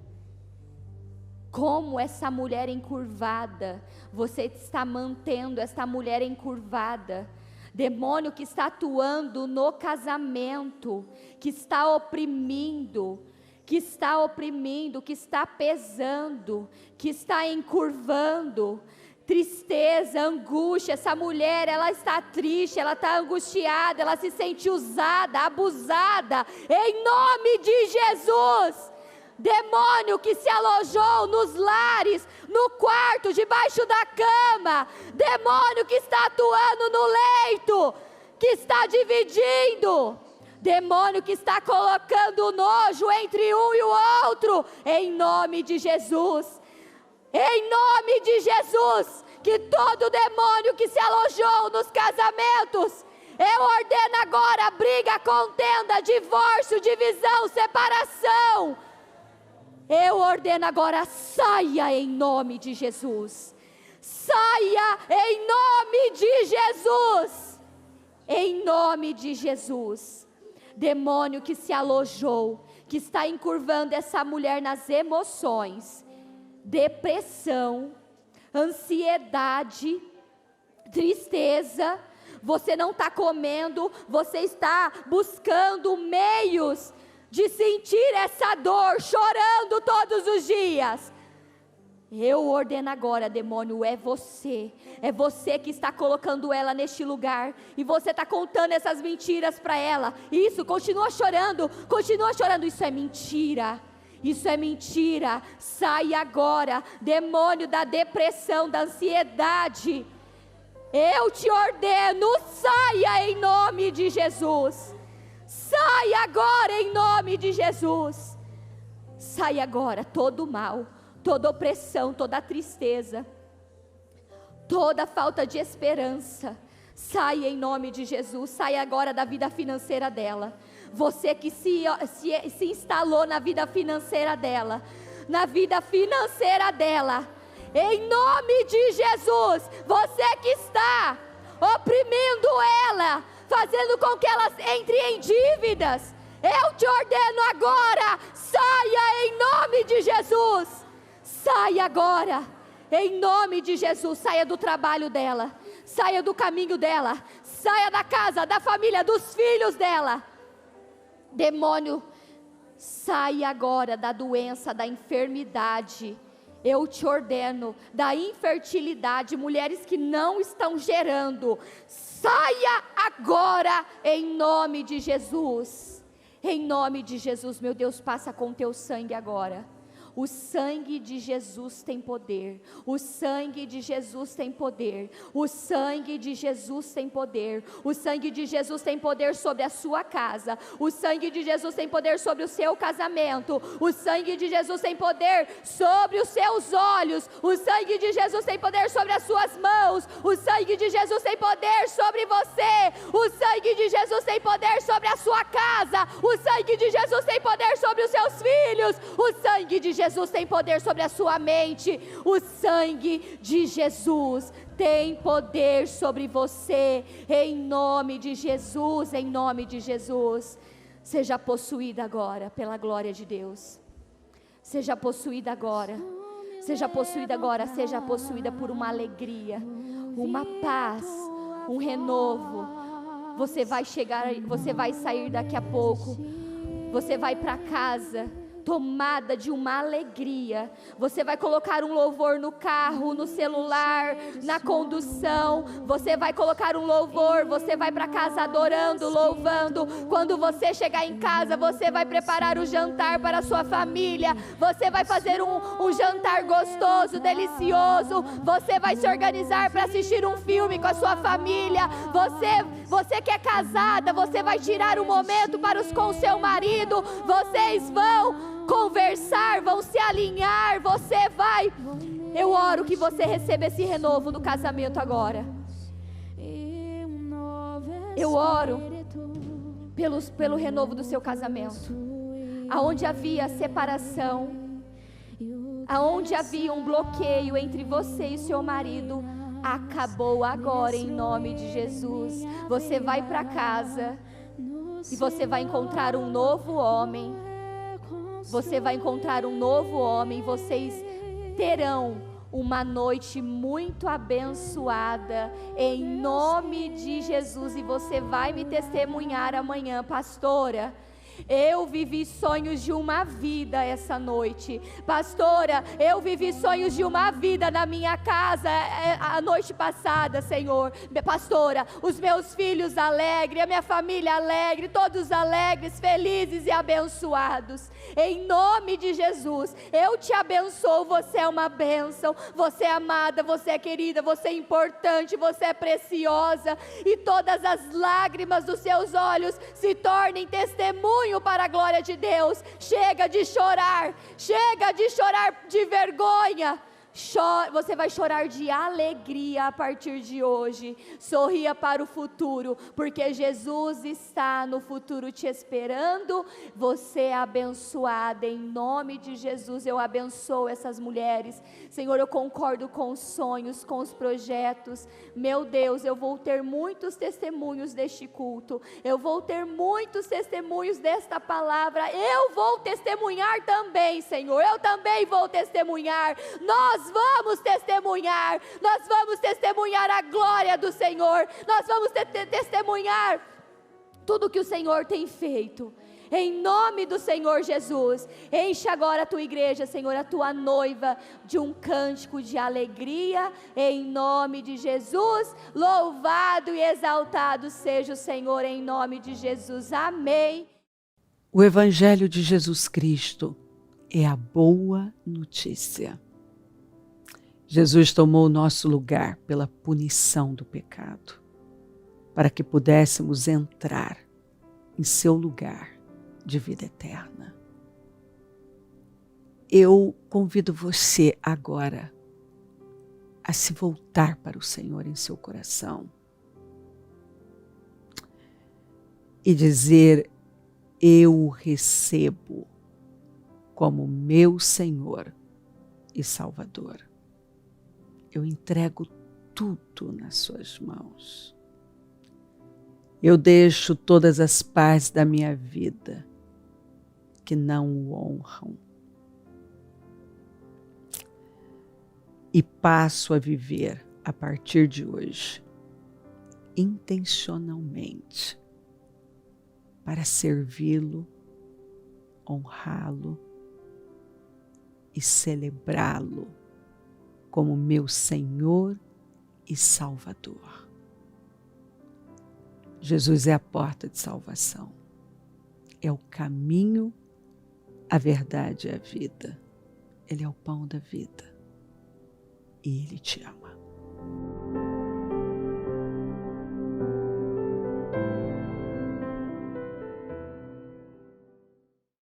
como essa mulher encurvada, você está mantendo essa mulher encurvada. Demônio que está atuando no casamento, que está oprimindo, que está pesando, que está encurvando. Tristeza, angústia, essa mulher, ela está triste, ela está angustiada, ela se sente usada, abusada, em nome de Jesus. Demônio que se alojou nos lares, no quarto, debaixo da cama, demônio que está atuando no leito, que está dividindo, demônio que está colocando nojo entre um e o outro, em nome de Jesus. Em nome de Jesus, que todo demônio que se alojou nos casamentos, eu ordeno agora briga, contenda, divórcio, divisão, separação. Eu ordeno agora, saia em nome de Jesus. Saia em nome de Jesus. Em nome de Jesus. Demônio que se alojou, que está encurvando essa mulher nas emoções. Depressão, ansiedade, tristeza, você não está comendo, você está buscando meios de sentir essa dor, chorando todos os dias. Eu ordeno agora, demônio, é você que está colocando ela neste lugar, e você está contando essas mentiras para ela. Isso, continua chorando, isso é mentira. Isso é mentira. Sai agora, demônio da depressão, da ansiedade. Eu te ordeno, saia em nome de Jesus. Saia agora em nome de Jesus. Saia agora todo mal, toda opressão, toda tristeza, toda falta de esperança, sai em nome de Jesus, sai agora da vida financeira dela. Você que se instalou na vida financeira dela, em nome de Jesus, você que está oprimindo ela, fazendo com que ela entre em dívidas, eu te ordeno agora, saia em nome de Jesus, saia agora, em nome de Jesus, saia do trabalho dela, saia do caminho dela, saia da casa, da família, dos filhos dela. Demônio, saia agora da doença, da enfermidade, eu te ordeno, da infertilidade, mulheres que não estão gerando, saia agora em nome de Jesus. Em nome de Jesus, meu Deus, passa com teu sangue agora. O sangue de Jesus tem poder, o sangue de Jesus tem poder, o sangue de Jesus tem poder, o sangue de Jesus tem poder sobre a sua casa, o sangue de Jesus tem poder sobre o seu casamento, o sangue de Jesus tem poder sobre os seus olhos, o sangue de Jesus tem poder sobre as suas mãos, o sangue de Jesus tem poder sobre você, o sangue de Jesus tem poder sobre a sua casa, o sangue de Jesus tem poder sobre os seus filhos, o sangue de Jesus tem poder sobre a sua mente, o sangue de Jesus tem poder sobre você, em nome de Jesus, em nome de Jesus. Seja possuída agora pela glória de Deus, seja possuída agora, seja possuída agora, seja possuída por uma alegria, uma paz, um renovo. Você vai chegar, você vai sair daqui a pouco, você vai para casa tomada de uma alegria. Você vai colocar um louvor no carro, no celular, na condução. Você vai colocar um louvor, você vai para casa adorando, louvando. Quando você chegar em casa, você vai preparar o jantar para a sua família. Você vai fazer um jantar gostoso, delicioso. Você vai se organizar para assistir um filme com a sua família. Você que é casada, você vai tirar um momento com o seu marido. Vocês vão conversar, vão se alinhar, eu oro que você receba esse renovo no casamento agora. Eu oro pelo renovo do seu casamento, aonde havia separação, aonde havia um bloqueio entre você e seu marido, acabou agora em nome de Jesus. Você vai para casa e você vai encontrar um novo homem. Você vai encontrar um novo homem, vocês terão uma noite muito abençoada, em nome de Jesus, e você vai me testemunhar amanhã, pastora. Eu vivi sonhos de uma vida essa noite, pastora, eu vivi sonhos de uma vida na minha casa a noite passada, Senhor, pastora, os meus filhos alegres, a minha família alegre, todos alegres, felizes e abençoados, em nome de Jesus, eu te abençoo, você é uma bênção, você é amada, você é querida, você é importante, você é preciosa, e todas as lágrimas dos seus olhos se tornem testemunho para a glória de Deus. Chega de chorar de vergonha. Você vai chorar de alegria a partir de hoje. Sorria para o futuro, porque Jesus está no futuro te esperando. Você é abençoada em nome de Jesus. Eu abençoo essas mulheres, Senhor. Eu concordo com os sonhos, com os projetos. Meu Deus, eu vou ter muitos testemunhos deste culto, eu vou ter muitos testemunhos desta palavra. Eu vou testemunhar também, Senhor. Eu também vou testemunhar. Nós vamos testemunhar a glória do Senhor, nós vamos testemunhar tudo que o Senhor tem feito, em nome do Senhor Jesus. Enche agora a tua igreja, Senhor, a tua noiva, de um cântico de alegria, em nome de Jesus. Louvado e exaltado seja o Senhor, em nome de Jesus, amém. O Evangelho de Jesus Cristo é a boa notícia. Jesus tomou o nosso lugar pela punição do pecado, para que pudéssemos entrar em seu lugar de vida eterna. Eu convido você agora a se voltar para o Senhor em seu coração e dizer: eu o recebo como meu Senhor e Salvador. Eu entrego tudo nas suas mãos. Eu deixo todas as partes da minha vida que não o honram e passo a viver a partir de hoje intencionalmente para servi-lo, honrá-lo e celebrá-lo como meu Senhor e Salvador. Jesus é a porta de salvação, é o caminho, a verdade e a vida. Ele é o pão da vida e Ele te ama.